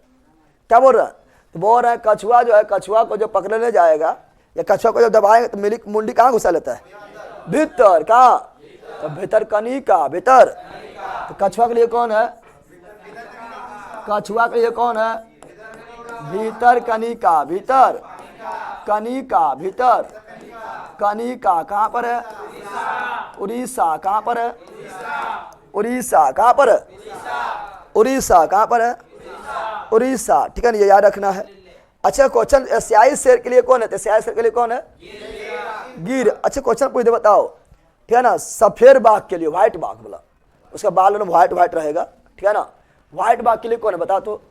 क्या बोल रहा है? तो बोल रहा है कछुआ जो है, कछुआ को जो पकड़ने जाएगा या कछुआ को जब दबाएंगे तो मुंडी कहाँ घुसा लेता है? भीतर। कहाँ? तो भीतर कनिका, भीतर। तो कछुआ के लिए कौन है? कछुआ के लिए कौन है? भीतर कनिका, भीतर कनिका कहाँ पर है? उड़ीसा। कहाँ पर है? उड़ीसा। कहाँ पर है? उड़ीसा। कहाँ पर है? उड़ीसा। ठीक है ना, ये याद रखना है। अच्छा क्वेश्चन, एशियाई शेर के लिए कौन है? एशियाई शेर के लिए कौन है? गिर। अच्छा क्वेश्चन पूछ दे, बताओ। ठीक है ना, सफेद बाघ के लिए, व्हाइट बाघ बोला, उसका बाल व्हाइट रहेगा। ठीक है ना। व्हाइट बाघ के लिए कौन है बता तो?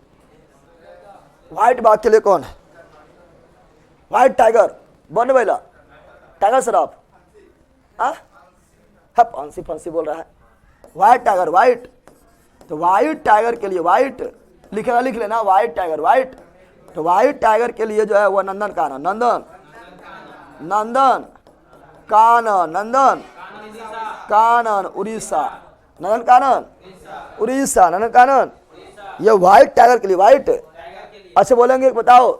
व्हाइट बाघ के लिए कौन है? व्हाइट टाइगर बन बैला, टाइगर सराफ। फंसी बोल रहा है। White tiger, white. तो व्हाइट टाइगर के लिए, व्हाइट लिखेगा, लिख लेना, व्हाइट टाइगर, व्हाइट। तो व्हाइट टाइगर के लिए जो है वो नंदन कानन, नंदन कानन उड़ीसा, नंदन कानन उड़ीसा, नंदन कानन। ये व्हाइट टाइगर के लिए, व्हाइट। अच्छा बोलेंगे, बताओ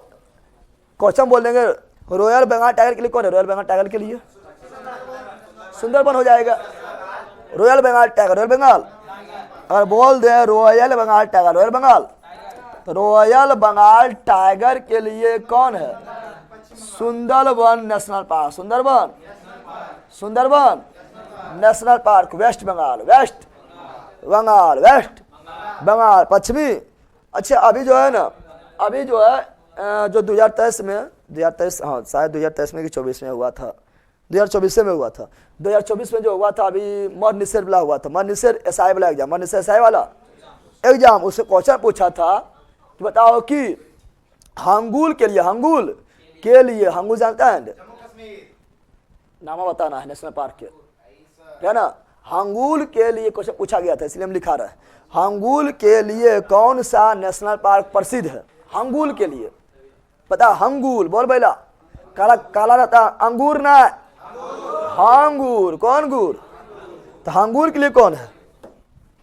क्वेश्चन बोल देंगे, रॉयल बंगाल टाइगर के लिए कौन है? रॉयल बंगाल टाइगर के लिए सुंदरबन हो जाएगा। Royal Bengal tiger, royal Bengal. अगर बोल दे royal Bengal tiger, royal Bengal, तो रॉयल बंगाल टाइगर के लिए कौन है? Sundarban national park. Sundarban, Sundarban national park West Bengal, West Bengal, West Bengal पश्चिमी। अच्छा अभी जो है ना, अभी जो है जो 2023 में 2023 हाँ शायद 2023 में कि 24 में हुआ था, 2024 में हुआ था, 2024 में जो हुआ था अभी मद निषेध वाला हुआ था, मद निषेध एसआई वाला एग्जाम, मद निषेध एसआई वाला एग्जाम, उससे क्वेश्चन पूछा था कि बताओ कि हंगुल के लिए, हंगुल के लिए, हंगुल जानता है नामा बताना है नेशनल पार्क के, है ना, हंगुल के लिए क्वेश्चन पूछा गया था, इसलिए हम लिखा रहे हैं हंगुल के लिए कौन सा नेशनल पार्क प्रसिद्ध है? हंगुल के लिए पता, हंगुल बोल बैला, काला काला रहता अंगूर ना, हंगूर, कौन गुर? तो हंगुल के लिए कौन है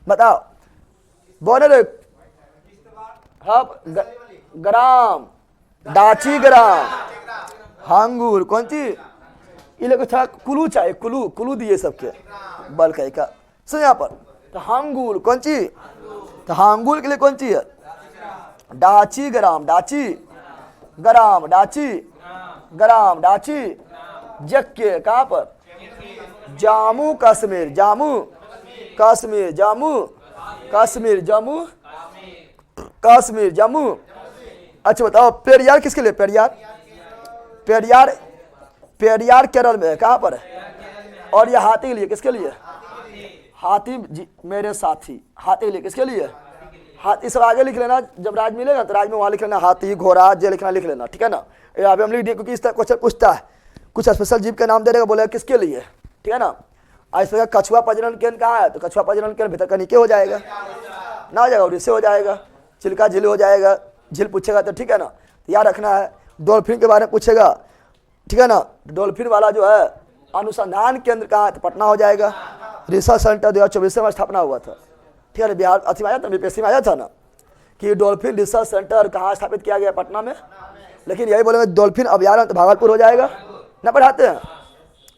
बताओ, बोले रे। हाँ ग्राम, डाची ग्राम, हंगूर कौन चीज? ये लोग थोड़ा कुलू चाहिए, कुलू, कुलू दिए सबके बल कहीं का। सुन यहाँ पर, तो हंगुल कौन चीज? तो हंगुल के लिए कौन चीज है? डाची ग्राम, डाची ग्राम, डाची ग्राम, डाची जक्के कहाँ पर? जम्मू कश्मीर, जम्मू कश्मीर, जम्मू कश्मीर, जम्मू कश्मीर, जम्मू। अच्छा बताओ पेरियार किसके लिए? पेरियार, पेरियार, पेरियार केरल में है, कहाँ पर है? और यह हाथी के लिए, किसके लिए? हाथी जी मेरे साथी, हाथी के लिए, किसके लिए? हाथी सब आगे लिख लेना, जब राज मिलेगा तो राज में वहाँ लिख लेना हाथी, घोड़ा, जे लिखना लिख लेना, ठीक है ना। यहाँ पे हम लिख दिए क्योंकि इस तरह क्वेश्चन पूछता है, कुछ स्पेशल जीव का नाम दे देगा, बोलेगा किसके लिए, ठीक है ना। इस तरह कछुआ प्रजनन केंद्र कहाँ है? तो कछुआ प्रजनन केंद्र भीतर का नीचे हो जाएगा, ना हो जाएगा और इससे हो जाएगा, चिल्का झील हो जाएगा, झील पूछेगा तो ठीक है ना, तो याद रखना है। डॉल्फिन के बारे में पूछेगा, ठीक है ना, डॉल्फिन वाला जो है अनुसंधान केंद्र कहाँ है? तो पटना हो जाएगा। रिसर्च सेंटर 2024 में स्थापना हुआ था, ठीक है, बिहार अथी में आया था, बीपीएससी में आया था ना कि डॉल्फिन रिसर्च सेंटर कहाँ स्थापित किया गया? पटना में। लेकिन यही बोलेंगे डॉल्फिन अभ्यारण्य तो भागलपुर हो जाएगा, ना पढ़ाते हैं?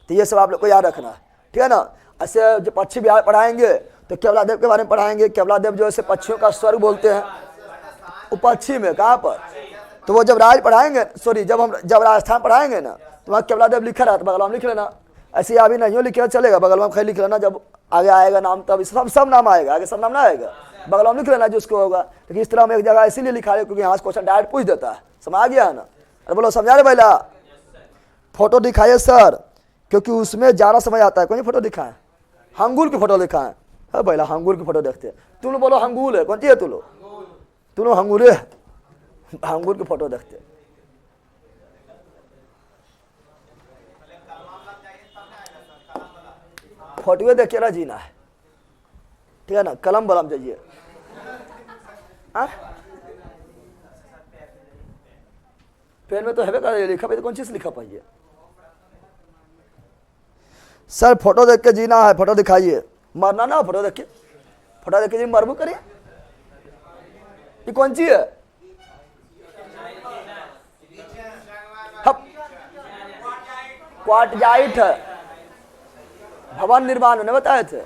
तो ये सब आप लोग को याद रखना है, ठीक है ना। ऐसे जो पक्षी बिहार पढ़ाएंगे तो केवला देव के बारे में पढ़ाएंगे, केवला देव जो है पक्षियों का स्वर्ग बोलते हैं, वो पक्षी में कहाँ पर? तो वो जब राज पढ़ाएंगे, सॉरी जब राजस्थान पढ़ाएंगे ना तो वहाँ केवला देव लिखा रहा तो बगल में लिख लेना, ऐसे अभी नहीं लिखे चलेगा, बगल में खाली लिख लेना, जब आगे आएगा नाम तब सब नाम आएगा, आगे सब नाम ना आएगा, बगल में लिख लेना जिसको होगा। लेकिन इस तरह हम एक जगह इसीलिए लिखा है क्योंकि यहाँ से क्वेश्चन डायरेक्ट पूछ देता है, समझ आ गया है ना। अरे बोलो समझा रहे भैया? फोटो दिखाइए सर, क्योंकि उसमें ज़्यादा समझ आता है। कौन सी फोटो दिखाएं? हंगुल की फोटो दिखाएं। है भैया हंगुल की फोटो देखते हैं, तुम लोग बोलो हंगुल है, कौन सी है तुम लोग हंगुल है, हंगुल की फोटो देखते हैं। फोटो देखिए ना जीना है, ठीक है ना, कलम बलम जाइए। पेन में तो है कर लिखा पे तो कौन चीज लिखा पाइए सर? फोटो देख के जीना है, फोटो दिखाइए, मरना ना, फोटो देख के, फोटो देख के जी मरबू करिए। ये कौन सी है? क्वार्टजाइट है, भवन निर्माण में बताए थे,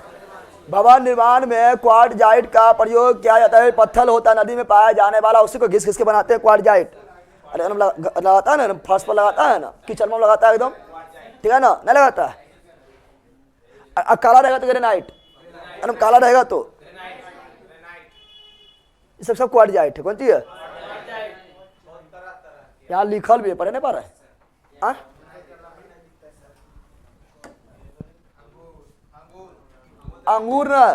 भवन निर्माण में क्वार्टजाइट का प्रयोग किया जाता है। पत्थर होता है नदी में पाया जाने वाला, उसी को घिस घिस के बनाते हैं क्वार्टजाइट। अरे लगाता है ना, फर्श पर लगाता है ना, किचन में लगाता है एकदम, ठीक है ना, नहीं लगाता है। काला रहेगा तो ग्रेनाइट, काला रहेगा तो ये सब क्वार्टजाइट है। कौन सी है? यहाँ लिखल भी है, पढ़े नहीं पा रहे? अंगूर ना,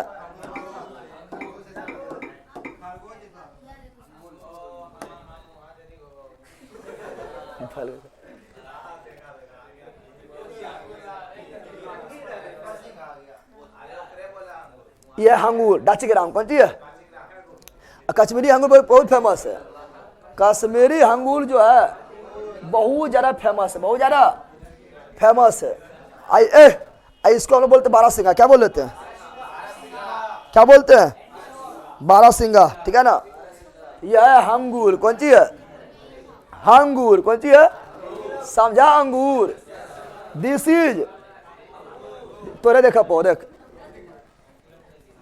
ये हंगूर डाची ग्राम कौन सी है? कश्मीरी हंगूर बहुत फेमस है। कश्मीरी हंगूर जो है बहुत ज़्यादा फेमस है, बहुत ज़्यादा फेमस है। इसको हम लोग बोलते बारहसिंगा, क्या बोल लेते हैं? क्या बोलते हैं? बारहसिंगा, ठीक है ना। यह है हंगूर, कौन सी है? हंगूर कौन सी है? समझा? अंगूर। दिस इज तोरे देखा पो, देख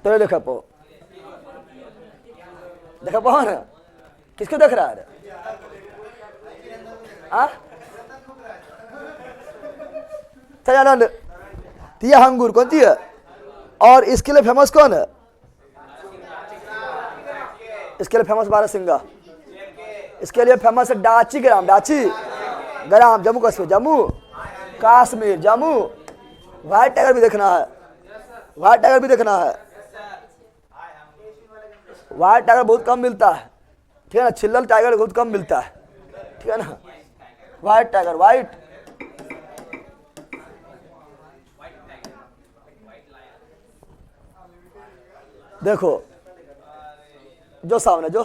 तोरे देखा पो, देखा पो ना किसको देख रहा है? सजानंद, तो ये अंगूर कौन सी है? और इसके लिए फेमस कौन है? इसके लिए फेमस बारहसिंगा। इसके लिए फेमस है डाची ग्राम, डाची ग्राम, जम्मू कश्मीर, जम्मू कश्मीर, जम्मू। व्हाइट टाइगर भी देखना है, व्हाइट टाइगर भी देखना है। व्हाइट टाइगर बहुत कम मिलता है, ठीक है ना। चिल्लल टाइगर बहुत कम मिलता है, ठीक है ना। व्हाइट टाइगर, व्हाइट देखो जो सामने जो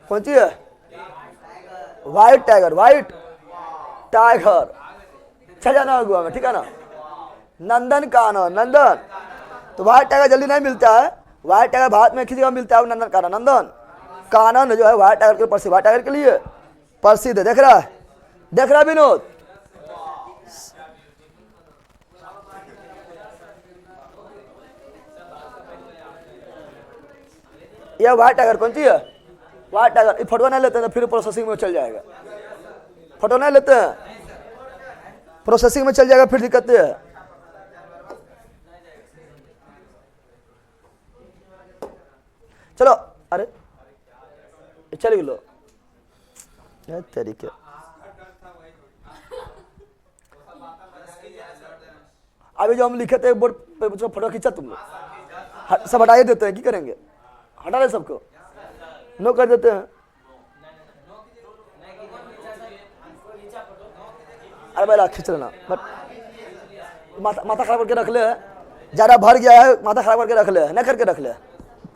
कौन सी है? व्हाइट टाइगर, व्हाइट टाइगर छजाना हुआ में, ठीक है ना। नंदन कानन, नंदन, तो व्हाइट टाइगर जल्दी नहीं मिलता है। व्हाइट टाइगर भारत में किसी का मिलता है, नंदन कानन। नंदन कानन जो है व्हाइट टाइगर के प्रसिद्ध, व्हाइट टाइगर के लिए प्रसिद्ध है। देख रहा है, देख रहा है विनोद? ये व्हाइट टाइगर कौन सी है? White tiger. ये फोटो नहीं लेते हैं तो फिर प्रोसेसिंग में चल जाएगा। फोटो नहीं लेते हैं, प्रोसेसिंग में चल जाएगा, फिर दिक्कत है। चलो, अरे चल लो तरीके। अभी जो हम लिखे थे बोर्ड पे उसको फोटो खींचा तुम लोग, सब हटा देते हैं, क्या करेंगे? हटा दे सबको, नो कर देते हैं। अरे भाई खींच लेना, बट माथा खराब करके रख ले, ज़्यादा भर गया है, माथा खराब करके रख ले, नहीं करके रख ले।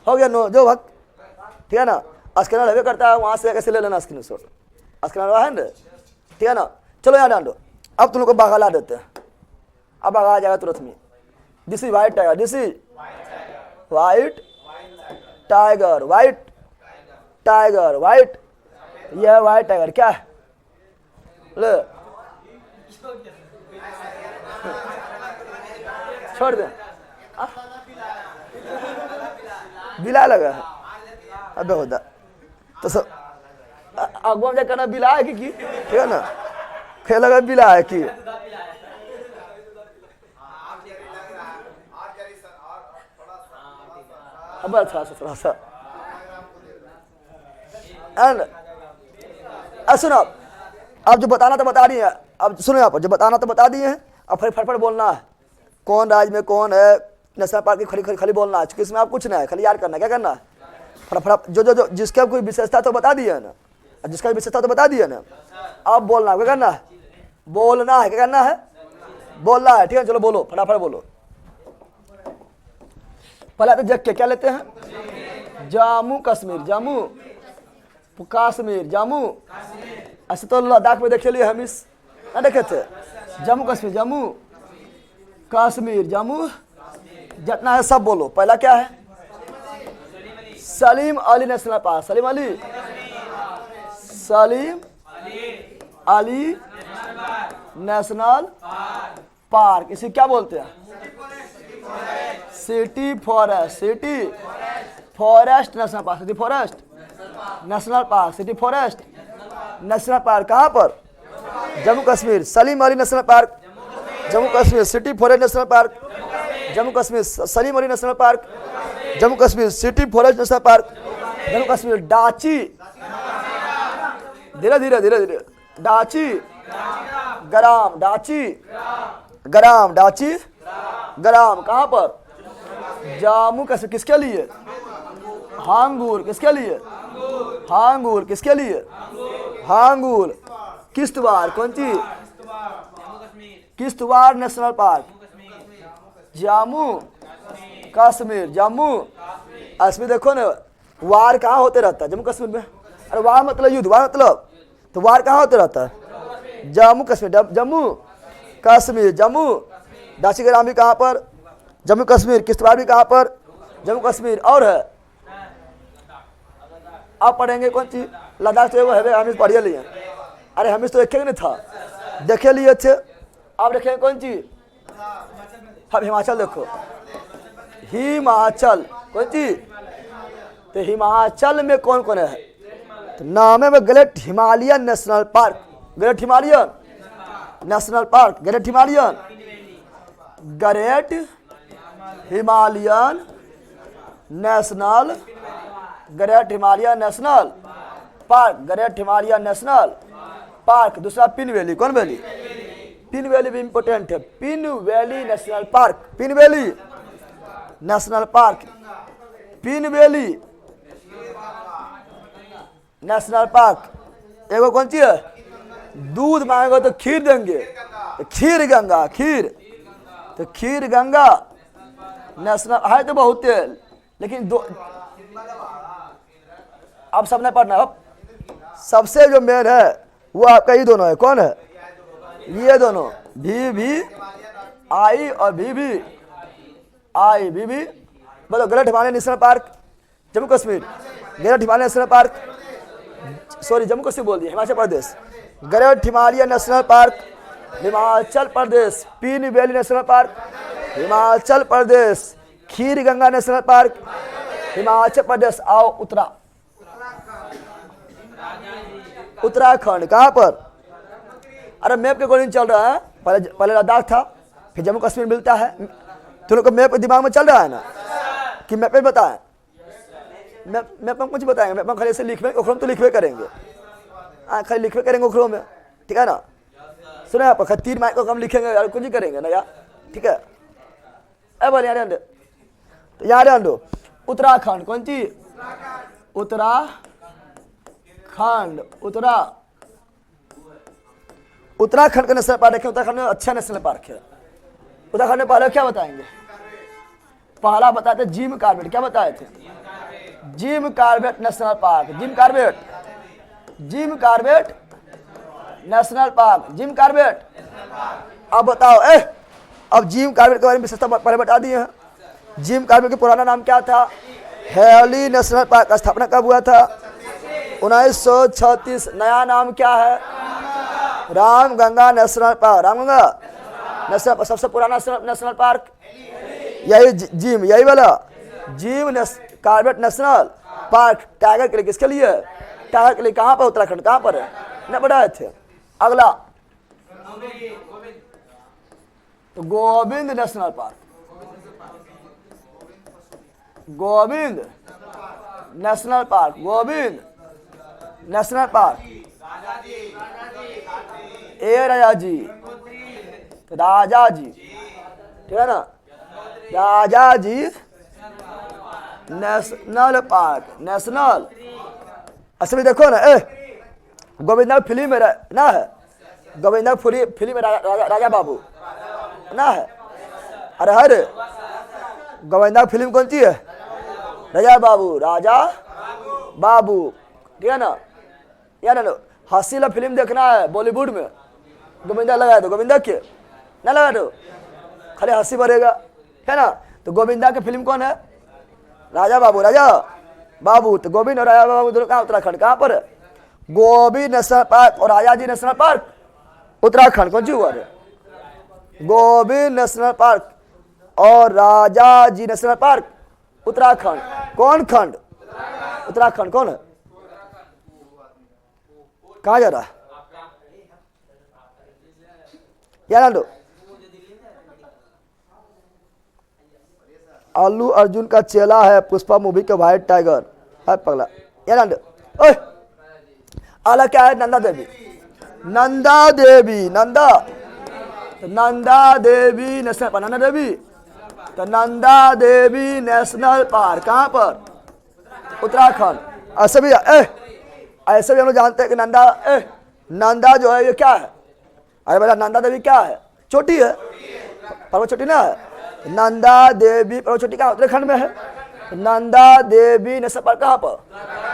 हो गया नो, जो भक्त, ठीक है ना। स्कैनर हवे करता है, वहाँ से कैसे ले लेना स्क्रीन शॉट, स्कैनर है ना, ठीक है ना। चलो यहाँ डाल दो। अब तुम लोग को बाघा ला देते हैं, अब बाघा आ जाएगा तुरंत में। This is white tiger, this is white tiger, white tiger, white, यह व्हाइट टाइगर क्या है? ले छोड़ दे, बिला लगा है। अबे होता तो सब अगवा में कहना बिला है कि ठीक है ना, खेल लगा बिला है कि अब अच्छा थोड़ा सा। सुनो, अब जो बताना तो बता दिए, अब सुनो यहाँ पर जो बताना तो बता दिए हैं। अब फिर फटफट बोलना है, कौन राज्य में कौन है, नेशनल पार्क की खाली बोलना है, क्योंकि इसमें आप कुछ नहीं है, खाली याद करना है। क्या करना है? फटाफट जो जो जो जिसका कोई विशेषता तो बता दिया है ना, जिसका विशेषता तो बता दिया ना, अब बोलना है। क्या करना है? बोलना है। क्या करना है? बोलना है, ठीक है। चलो बोलो, फटाफट बोलो। पहले तो जग के क्या लेते हैं? जम्मू कश्मीर, जम्मू कश्मीर, जम्मू। ऐसे तो लद्दाख में देखे लिए हम, इस ना देखे थे। जम्मू कश्मीर, जम्मू कश्मीर, जम्मू, जितना है सब बोलो। पहला क्या है? Salim Ali National Park, Salim Ali, Salim Ali National Park. इसे क्या बोलते हैं? City Forest, City Forest National Park, City Forest National Park, City Forest National park. कहाँ पर? Jammu Kashmir. Salim Ali National park, Jammu Kashmir. City Forest National park, Jammu Kashmir. Salim Ali National park, Jammu Kashmir. City Forest National park, Jammu Kashmir. डाची, धीरे धीरे धीरे धीरे, डाची ग्राम, डाची ग्राम, डाची ग्राम। कहाँ पर? जम्मू कश्मीर। किसके लिए? हांगूर। किसके लिए? हांगूर। किसके लिए? हांगूर। किश्तवाड़, कौन सी? Kishtwar national park, Jammu Kashmir, Jammu Kashmir. देखो ना, वार कहाँ होते रहता है? जम्मू कश्मीर में। अरे वार मतलब युद्ध, वार मतलब, तो वार कहाँ होते रहता है? जम्मू कश्मीर, जम्मू कश्मीर, जम्मू। डाची ग्राम भी कहाँ पर? जम्मू कश्मीर। किश्तवाड़ भी कहाँ पर? जम्मू कश्मीर। और है आप पढ़ेंगे कौन सी? लद्दाख से वो है, हम पढ़िए लिए। अरे हम तो एक नहीं था, देखे लिए थे। आप देखेंगे कौन सी? अब हिमाचल देखो, हिमाचल कौन सी? तो हिमाचल में कौन कौन है? तो नाम है great Himalayan national park, great Himalayan national park, great Himalayan, great Himalayan national, great Himalayan national park, great Himalayan national park. दूसरा पिन वैली, कौन वैली? पिन वैली भी इंपोर्टेंट है, pin valley national park, pin valley national park, pin valley national park. एगो कौन सी है? दूध मांगेगा तो खीर देंगे, तो खीर गंगा, खीर, तो खीर गंगा नेशनल है। तो बहुत है लेकिन दो अब सब नहीं पढ़ना। अब सबसे जो मेन है वो आपका ही दोनों है, कौन है? ये दोनों भी आई और भी आई भी। बोलो great Himalayan national park Jammu Kashmir, great Himalayan national park, sorry Jammu Kashmir बोल दिया, Himachal Pradesh, great Himalayan national park Himachal Pradesh, Pin valley national park Himachal Pradesh, Kheer Ganga national park Himachal Pradesh. आओ उत्तराखंड कहाँ पर? अरे मैप के अकॉर्डिंग चल रहा है, पहले लद्दाख था, फिर जम्मू कश्मीर मिलता है। तुम लोग को मैप दिमाग में चल रहा है ना कि मैप में बताएं? मैप में कुछ बताएंगे, मैप में खाली ऐसे लिखवे, ओखरों में तो लिखवे करेंगे, खाली लिखवे करेंगे ओखरों में, ठीक है ना? सुनो आप 3 माइक को हम लिखेंगे यार, कुछ ही करेंगे ना यार, ठीक है? अब बोले यार तो याद दो उत्तराखंड कौन सी? उत्तराखंड, उत्तराखंड का नेशनल पार्क है। उत्तराखंड में अच्छा नेशनल पार्क है। उत्तराखंड में पहले क्या बताएंगे? पहला बताए थे जिम कार्बेट, क्या बताए थे? Jim Corbett national park, Jim Corbett, Jim Corbett national park, Jim Corbett. अब बताओ अब जिम कार्बेट के बारे में विशेषता पहले बता दिए हैं। जिम कार्बेट का पुराना नाम क्या था? हेली नेशनल पार्क का स्थापना कब हुआ था? 1936। नया नाम क्या है? Ramganga national park, Ramganga national park सबसे पुराना नेशनल पार्क यही जिम, यही वाला Jim Corbett national park. Tiger के लिए, किसके लिए? टाइगर के लिए। कहाँ पर? उत्तराखंड। कहाँ पर है? नहीं बताए थे। अगला तो Govind national park, Govind national park, Govind national park. ए राजा जी, राजा जी, ठीक है ना? Rajaji national park, national. अच्छा भी देखो ना, गोविंदा फिल्म में ना है, गोविंदा फिल्म में राजा बाबू ना है। अरे हर गोविंदा फिल्म कौन सी है? राजा बाबू, राजा बाबू, ठीक है ना? यार ना हसीला फिल्म देखना है बॉलीवुड में, गोविंदा लगा दो, गोविंदा के ना लगा दो, खाली हंसी भरेगा, है ना? तो गोविंदा की फिल्म कौन है? राजा बाबू, राजा बाबू। तो गोविंद और राजा बाबू दोनों कहाँ? उत्तराखंड। कहाँ पर? गोविंद नेशनल पार्क और राजा जी नेशनल पार्क उत्तराखंड। कौन सी हुआ है? गोविंद नेशनल पार्क और राजा जी नेशनल पार्क उत्तराखंड। कौन खंड? उत्तराखंड। कौन है? कहाँ जा रहा है यार? अल्लू अर्जुन का चेला है पुष्पा मूवी के व्हाइट टाइगर है पगला यार। आला क्या है? नंदा देवी, नंदा देवी, नंदा, तो नंदा देवी नेशनल पार्क, नंदा देवी, तो नंदा देवी नेशनल पार्क कहाँ पर? उत्तराखंड। ऐसे भी हम लोग जानते हैं कि नंदा जो है ये क्या है? अरे बेटा नंदा देवी क्या है? चोटी है, पर्वत चोटी ना है। नंदा देवी पर्वत चोटी कहाँ? उत्तराखंड में है। नंदा देवी नेशनल पार्क कहाँ पर?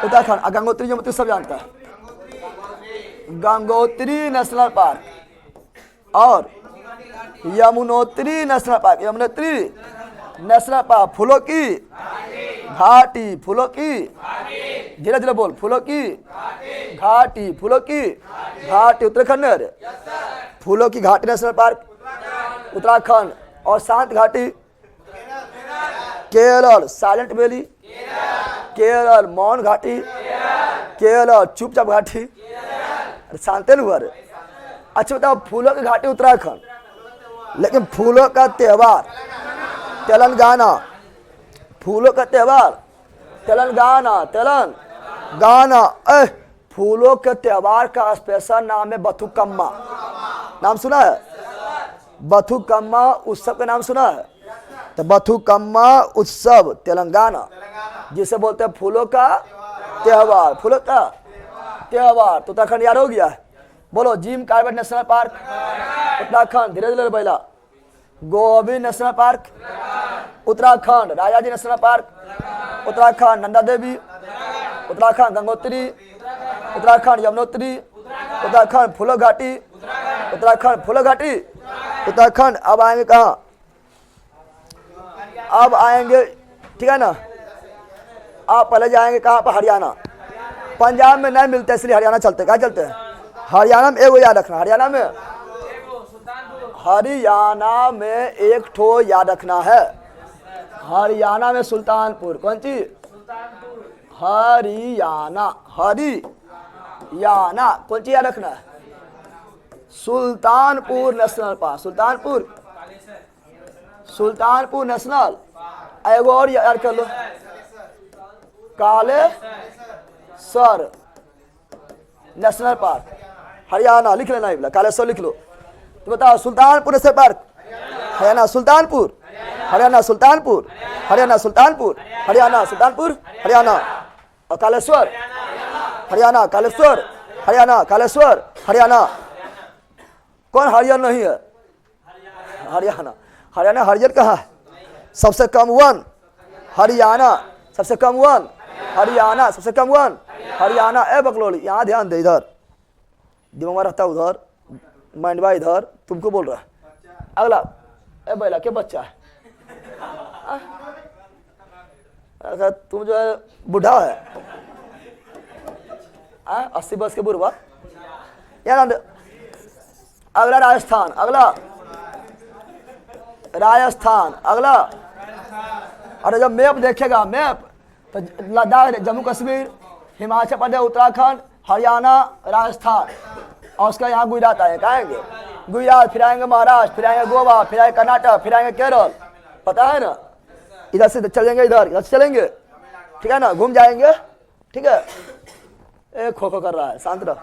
उत्तराखंड। गंगोत्री यमुनोत्री सब जानता है, गंगोत्री नेशनल पार्क और Yamunotri national park, Yamunotri national park. फूलों की घाटी, फूलों की, धीरे धीरे बोल, फूलों की घाटी, फूलों की घाटी उत्तराखंड है। फूलों की घाटी नेशनल पार्क उत्तराखंड और शांत घाटी केरल साइलेंट वैली, केरल मौन घाटी, केरल चुपचाप घाटी, शांति हुआ। अच्छा बताओ, फूलों की घाटी उत्तराखंड, लेकिन फूलों का त्योहार तेलंगाना, फूलों का त्योहार तेलंगाना, तेलंगाना। फूलों के त्योहार का स्पेशल नाम है बथुकम्मा। नाम सुना है? बथुकम्मा उत्सव का नाम सुना है? तो बथुकम्मा उत्सव तेलंगाना, जिसे बोलते हैं फूलों का त्योहार, फूलों का त्योहार। तो उत्तराखंड याद हो गया। बोलो, Jim Corbett national park Uttarakhand, धीरे धीरे बोला। Govind national park Uttarakhand, Rajaji national park Uttarakhand, Nanda Devi Uttarakhand, Gangotri Uttarakhand, Yamunotri Uttarakhand, फूलो घाटी उत्तराखंड, फूलो घाटी उत्तराखंड। अब आएंगे कहाँ? अब आएंगे, ठीक है ना, आप पहले जाएंगे कहाँ पर? हरियाणा। पंजाब में नहीं मिलते इसलिए हरियाणा चलते। क्या चलते हैं? हरियाणा में एगो याद रखना, हरियाणा में एक ठो याद रखना है। हरियाणा में सुल्तानपुर। कौन सी? हरियाणा, हरियाणा। कौन सी याद रखना है? Sultanpur national park, Sultanpur national. एगो और याद कर लो, कालेसर नेशनल पार्क, हरियाणा। लिख लेना, बोला कालेसर लिख लो। तो बताओ, सुल्तानपुर नेशनल पार्क हरियाणा, सुल्तानपुर हरियाणा, सुल्तानपुर हरियाणा, सुल्तानपुर हरियाणा, सुल्तानपुर हरियाणा। और कालेश्वर हरियाणा, कालेश्वर हरियाणा, कालेश्वर हरियाणा। कौन हरियाणा नहीं है? हरियाणा, हरियाणा। हरियर कहाँ है? सबसे कम वन हरियाणा, सबसे कम वन हरियाणा, सबसे कम वन हरियाणा। ए बकलोली, यहाँ ध्यान दे, इधर दिमाग में रहता, उधर माइंडवा इधर, तुमको बोल रहा है। अगला, ए बैला क्या बच्चा है? अगर तुम जो है बूढ़ा है, 80 वर्ष के बुढ़वा। यार अगला राजस्थान, अगला राजस्थान, अगला। अरे जब मैप देखेगा, मैप तो लद्दाख, जम्मू कश्मीर, हिमाचल प्रदेश, उत्तराखंड, हरियाणा, राजस्थान, और उसका यहाँ गुजरात आएंगे। आएंगे गुजरात, फिर आएंगे महाराष्ट्र, फिर आएंगे गोवा, फिर आएंगे कर्नाटक, फिर आएंगे केरल। पता है ना? इधर से चलेंगे, इधर से चलेंगे, ठीक है ना, घूम जाएंगे, ठीक है। एक खो खो कर रहा है, शांत रहो।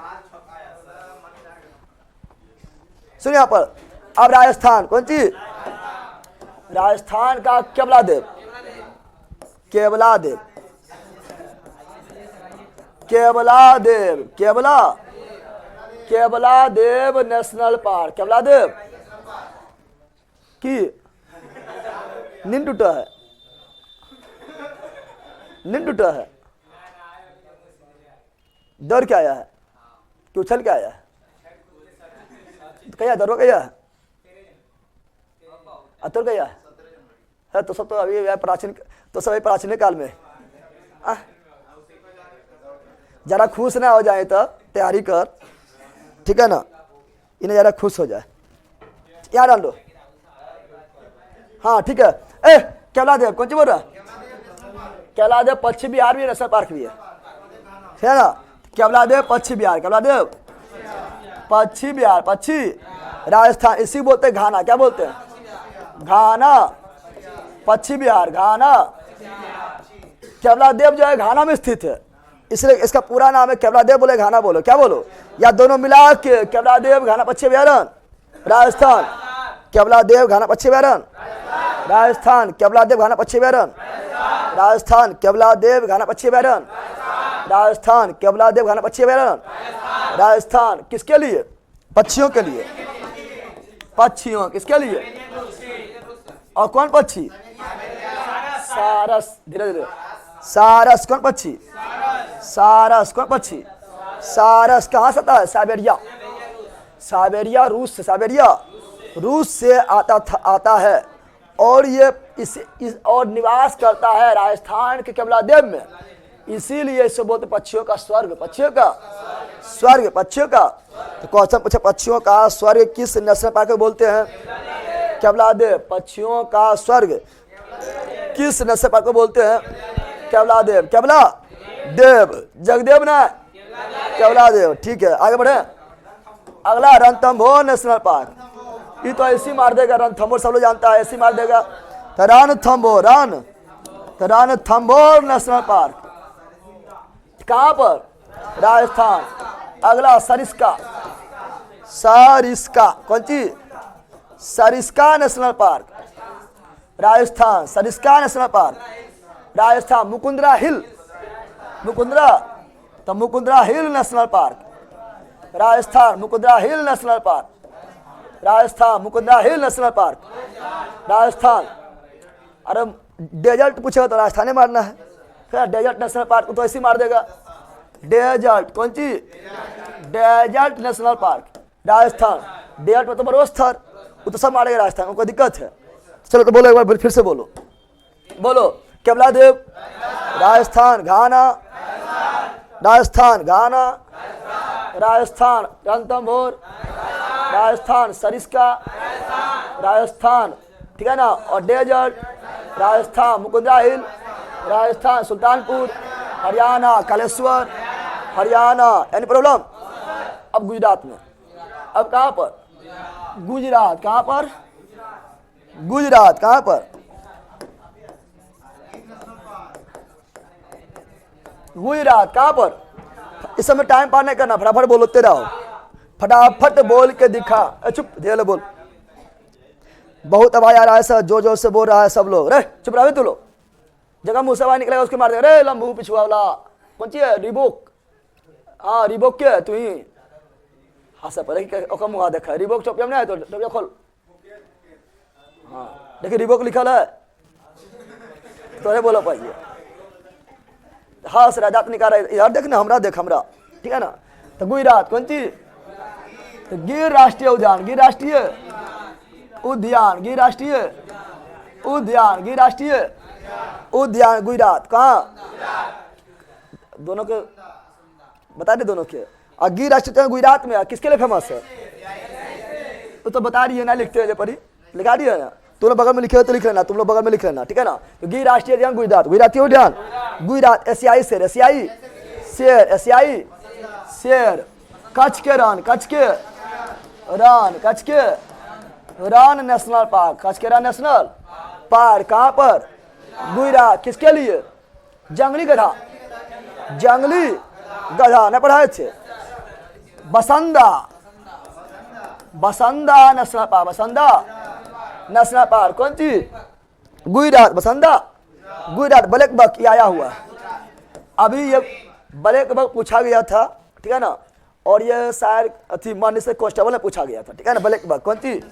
सुनिए यहाँ पर, अब राजस्थान। कौन सी? राजस्थान का केवला देव, केवला देव, केवला देव, केवला देव नेशनल पार्क। केवला देव की नींद टूटा है, नींद टूटा है। डर क्या आया है कि उछल क्या आया है? क्या डरो क्या है? अतर क्या है? तो सब तो अभी प्राचीन, तो सब प्राचीन काल में। जरा खुश ना हो जाए तो तैयारी कर, ठीक है ना, इन्हें जरा खुश हो जाए। यहाँ डाल दो। हाँ ठीक है। ए केवला देव कौन सी बोल रहा? केवला देव पश्चिम बिहार भी नेशनल पार्क भी है ना? केवला देव पश्चिम बिहार, केवला देव पश्चिम बिहार, पश्चिम राजस्थान। इसी बोलते हैं घाना। क्या बोलते हैं? घाना, पश्चिम बिहार, घाना। केवला देव जो है घाना में स्थित है, इसलिए इसका पूरा नाम है केवला देव। बोले घाना बोलो, क्या बोलो? या दोनों मिला के केवला देव घाना पश्चिम बिहार राजस्थान, केवला देव घाना पश्चिम बिहार राजस्थान, केवला देव घाना पश्चिम बिहार राजस्थान, केवला देव घाना पश्चिम बिहार राजस्थान, केवला देव घाना पश्चिम बिहार राजस्थान। किसके लिए? पक्षियों के लिए। पक्षियों किसके लिए? और कौन पक्षी? सारस। धीरे धीरे। सारस कौन पक्षी? सारस कौन पक्षी? सारस कहाँ से आता है? साइबेरिया। साइबेरिया रूस से, साइबेरिया रूस से आता है और ये और निवास करता है राजस्थान के केवला देव में। इसीलिए इसे बोलते पक्षियों का स्वर्ग, पक्षियों का स्वर्ग, पक्षियों का। तो क्वेश्चन पूछे पक्षियों का स्वर्ग किस नेशनल पार्क को बोलते हैं? केवला देव। पक्षियों का स्वर्ग किस नेशनल पार्क को बोलते हैं? केवला देव। केवला देव, जगदेव ना, केवला देव। ठीक है, आगे बढ़े। अगला रणथंभौर नेशनल पार्क। ये तो ऐसी मार देगा, रणथंभौर सब लोग जानता है, ऐसी मार देगा। तो रणथंभौर, रणथंभौर नेशनल पार्क कहाँ पर? राजस्थान। अगला सरिस्का, सरिस्का कौन चीज? Sariska national park, Rajasthan. Sariska national park, Rajasthan. Mukundra hill, Mukundra, तो Mukundra hill national park, Rajasthan. Mukundra hill national park, Rajasthan. Mukundra hill national park, Rajasthan. अरे डेजर्ट पूछेगा तो राजस्थान मारना है, फिर डेजर्ट नेशनल पार्क को तो ऐसे मार देगा। डेजर्ट कौन चीज? Desert national park, Rajasthan. Desert मतलब बरोस्थर, वो तो सब मारेगा राजस्थान को, कोई दिक्कत है? चलो तो बोलो एक बार फिर से बोलो, बोलो। केवला देव, राजस्थान। घाना, राजस्थान। घाना, राजस्थान। रणथंभौर, राजस्थान। सरिस्का, राजस्थान, ठीक है ना। और desert, Rajasthan. Mukundra hill, Rajasthan. Sultanpur, Haryana. Kaleshwar, Haryana. Any problem? अब गुजरात में, अब कहाँ पर? गुजरात। कहाँ पर? गुजरात। कहाँ पर? गुजरात। कहाँ पर? इस समय टाइम पार नहीं करना, फटाफट बोलते रहो, फटाफट बोल के दिखा। चुप, धीरे बोल। बहुत आवाज आ रहा है सर, जोर जोर से बोल रहा है सब लोग। रे चुप रहो तू लोग, जगह मुंह से आवाज निकलेगा उसके मार दे। रे लंबू पिछुआ वाला कौन ची है? रिबोक। हाँ रिबोक क्या है? तू ही हाँ सब पर मुँह देखा। रिबोक टोपिया में नहीं है तो टोपिया खोल। हाँ देखिए रिबोक लिखल है, तो बोलो पाइए। हाँ सर जात निकाल रहा है यार, देख ना हमरा, देख हमरा, ठीक है ना। तो गुजरात कौन चीज? तो गिर राष्ट्रीय उद्यान, गिर राष्ट्रीय उद्यान, गिर राष्ट्रीय उद्यान, गिर राष्ट्रीय उद्यान। गुजरात। कहाँ? दोनों के बता दे, दोनों के। और गिर राष्ट्रीय उद्यान गुजरात में किसके लिए फेमस है? तो बता रही है ना, लिखते हैं परी, लिखा दिया ना। तुम लोग बगल में लिखे हो तो लिख लेना, तुम लोग बगल में लिख लेना, ठीक है ना। तो गिर राष्ट्रीय उद्यान गुजरात, गुजराती उद्यान गुजरात। एशियाई शेर, एशियाई शेर, एशियाई शेर। कच्छ के रण, कच्छ के रण, कच्छ के रण नेशनल पार्क, कच्छ के रण नेशनल पार्क कहाँ पर? गुजरात। किसके लिए? जंगली गधा, जंगली गधा न पढ़ाए थे। बसंदा, बसंदा नेशनल पार्क, बसंदा नेशनल पार्क कौन चीज? गुजरात। बसंदा गुजरात। ब्लैक बक ये आया हुआ है अभी, ये ब्लैक बक पूछा गया था, ठीक है ना। और ये शायद अथी माननीय से कांस्टेबल ने पूछा गया था, ठीक है ना। ब्लैक बक कौन चीज?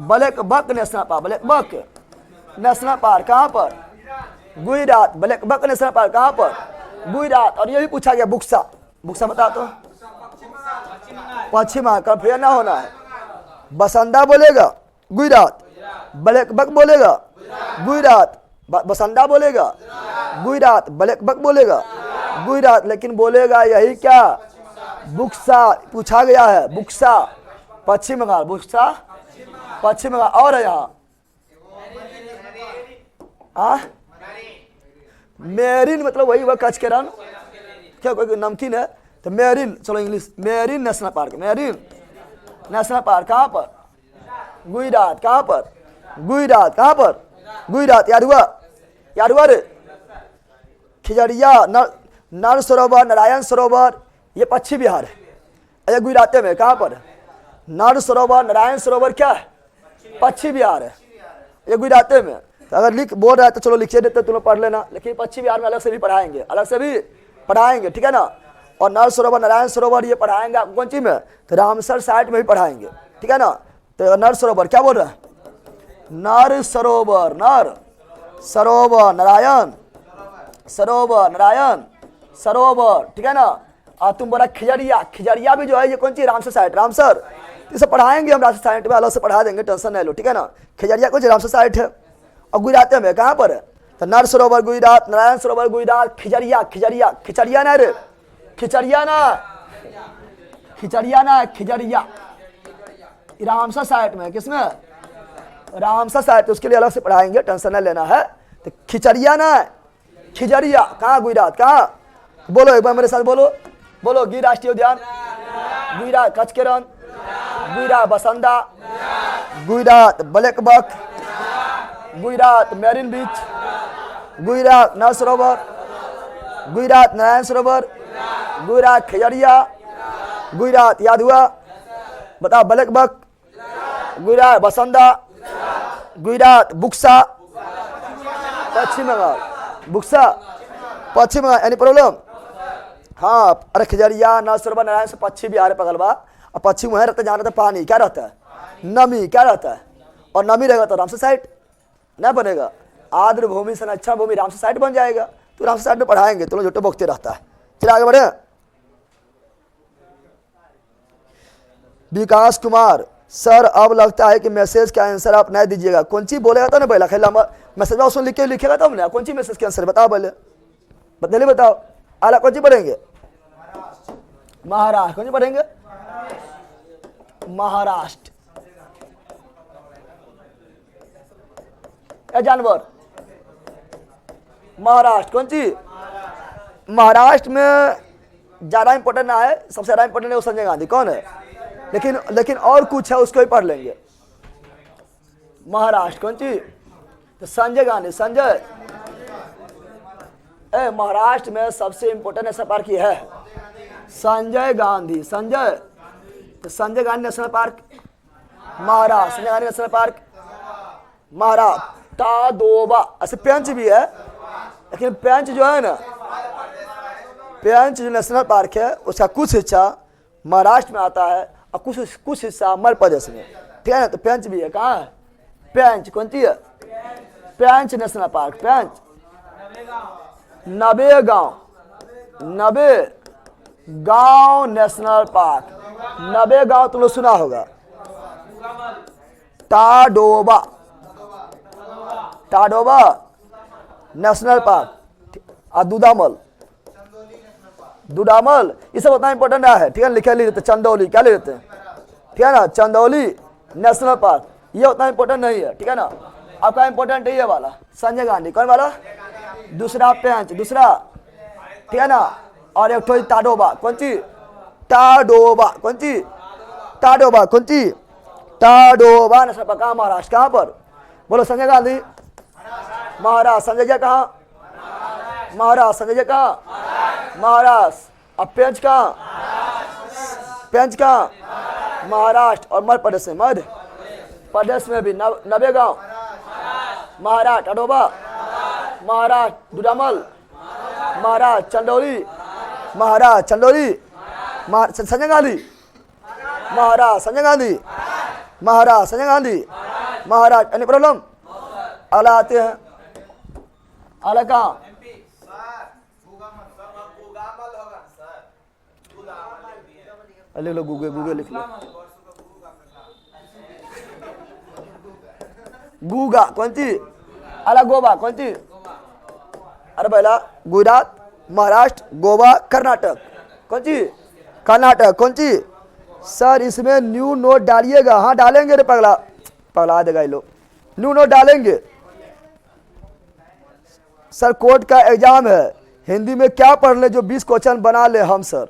Black buck national park, black buck national park कहाँ पर? Gujarat. Black buck national park कहाँ पर? गुजरात। और ये भी पूछा गया बुक्सा, बुक्सा बता तो, पश्चिम बंगाल, फिर ना होना है। बसंदा बोलेगा गुजरात, ब्लैक बक बोलेगा गुजरात, बसंदा बोलेगा गुजरात, ब्लैक बक बोलेगा गुजरात, लेकिन बोलेगा यही क्या? बुक्सा पूछा गया है, बुक्सा पश्चिम बंगाल, बुक्सा पश्चिम बंगाल। और है यहाँ मेरिन, मतलब वही हुआ कच्छ के रण, क्या कोई नमकीन है तो मेरिन। चलो English, marine national park, marine national park कहाँ पर? गुजरात। कहाँ पर? गुजरात। कहाँ पर? गुजरात। याद हुआ, याद हुआ रे। खिजरिया, नर सरोवर, नारायण सरोवर, ये पश्चिम बिहार है, ये गुजरात में। कहाँ पर? नर सरोवर, नारायण सरोवर क्या है? पश्चिम बिहार है, ये गुजरात में। तो अगर लिख बोल रहा है तो चलो लिखिए देते, तुम लोग पढ़ लेना, लेकिन पश्चिम बिहार में अलग से भी पढ़ाएंगे, अलग से भी पढ़ाएंगे, ठीक है ना। और नर सरोवर, नारायण सरोवर ये पढ़ाएंगे आपको कौन चीज में? तो रामसर साइट में भी पढ़ाएंगे, ठीक है ना। तो नर सरोवर क्या बोल रहा है? नर सरोवर, नर सरोवर, नारायण सरोवर, नारायण सरोवर, ठीक है ना। और तुम बोला खिजरिया, खिजरिया भी जो है ये कौन चीज? Ramsar site, Ramsar. इसे पढ़ाएंगे हम रामसर साइट में, अलग से पढ़ा देंगे, टेंशन नहीं लो, ठीक है ना। खिजरिया कौन चीज? रामसर साइट है। और गुजरात में कहाँ पर है? तो नर सरोवर गुजरात, नारायण सरोवर गुजरात, खिजरिया, खिजरिया, खिचरिया ना रे, खिचरिया ना, खिचरिया ना, खिजरिया रामसर साइट में। किसमें? Ramsar site. तो उसके लिए अलग से पढ़ाएंगे, टेंशन नहीं लेना है। तो खिचड़िया ना, खिजड़िया कहाँ गुजरात, कहाँ? बोलो एक बार मेरे साथ बोलो, बोलो गिर राष्ट्रीय उद्यान, गुजरात कच्छ के Rann, Gujarat Bansda, Gujarat black buck, Gujarat marine beach, Gujarat Nar Sarovar, Gujarat Narayan Sarovar, Gujarat Khijadiya, Gujarat याद हुआ? बताओ ब्लैक बक, गुजरात बसंदा, गुजरात बुक्सा, पश्चिम बंगाल बुक्सा, पश्चिम बंगाल, एनी प्रॉब्लम? हाँ, अरे खिजड़िया नर सरोवर नारायण से पश्चिम बिहार पकड़वा, और पश्चिम वहाँ रहता है जहाँ रहता है पानी, क्या रहता है? नमी, क्या रहता है? और नमी रहेगा तो रामसर साइट नहीं बनेगा। आर्द्र भूमि संरक्षण भूमि रामसर साइट बन जाएगा। तो रामसर साइट में पढ़ाएंगे, तो लोग झूठे बोकते रहता है। चलिए आगे बढ़े। विकास कुमार सर, अब लगता है कि मैसेज का आंसर आप नहीं दीजिएगा। कौन सी बोलेगा तो ना पहला खेला मैसेज उसमें लिखेगा तब ना। कौन सी मैसेज के आंसर बताओ पहले, बदले बताओ। आला कौन सी पढ़ेंगे? महाराष्ट्र। कौन सी पढ़ेंगे? महाराष्ट्र। जानवर महाराष्ट्र। कौन सी? महाराष्ट्र में ज्यादा इंपॉर्टेंट ना है, सबसे ज्यादा इंपॉर्टेंट है वो संजय गांधी। कौन है? लेकिन और कुछ है, उसको भी पढ़ लेंगे। महाराष्ट्र कौन सी? तो संजय गांधी। संजय महाराष्ट्र में सबसे इंपॉर्टेंट नेशनल पार्क ये है संजय गांधी। संजय, तो Sanjay Gandhi national park Maharashtra. Sanjay Gandhi national park Maharashtra. Tadoba, ऐसे पेंच भी है, लेकिन पेंच जो है ना, पेंच जो नेशनल पार्क है उसका कुछ हिस्सा महाराष्ट्र में आता है और कुछ हिस्सा मध्य प्रदेश में, ठीक है ना। तो पेंच भी है। कहाँ है पेंच? कौन सी है? पेंच नेशनल पार्क। पेंच नवेगांव नेशनल पार्क। नवेगांव तुम लोग सुना होगा। टाडोबा नेशनल पार्क और दुडामल, ये सब उतना इंपॉर्टेंट है, ठीक है। लिख लेते। चंदौली, क्या ले लेते हैं, ठीक है ना। चंदौली नेशनल पार्क, ये उतना इंपॉर्टेंट नहीं है, ठीक है ना। आपका इंपॉर्टेंट है ये वाला संजय गांधी। कौन वाला? दूसरा पेंच, दूसरा, ठीक है ना। और एक तो टाडोबा। कौन सी? टाडोबा। कौन सी? टाडोबा। कौन सी? टाडोबा नेशनल पार्क। कहाँ? महाराष्ट्र। कहाँ पर? बोलो संजय गांधी महाराष्ट्र। संजय जी कहाँ? महाराष्ट्र। संजय जी कहाँ? महाराष्ट्र। अब पेंच कहाँ? पेंच कहाँ? महाराष्ट्र। और मध्य प्रदेश में, मध्य प्रदेश में भी नवेगांव महाराष्ट्र। टाडोबा महाराष्ट्र। दुडामल महाराष्ट्र। चंदौली महाराष्ट्र। चंदौली संजय गांधी महाराष्ट्र। संजय गांधी महाराष्ट्र। संजय गांधी महाराष्ट्र। Any problem? अगला आते हैं। अगला कहाँ? लिख लो, गूगल लिख लो। गूगा। कौन सी? अला गोवा। कौन सी? अरे पहला गुजरात, महाराष्ट्र, गोवा, कर्नाटक। कौन सी? कर्नाटक। कौन सी? सर इसमें न्यू नोट डालिएगा। हाँ डालेंगे रे पगला देगा ये लोग। न्यू नोट डालेंगे। सर कोर्ट का एग्जाम है, हिंदी में क्या पढ़ ले जो 20 क्वेश्चन बना ले हम। सर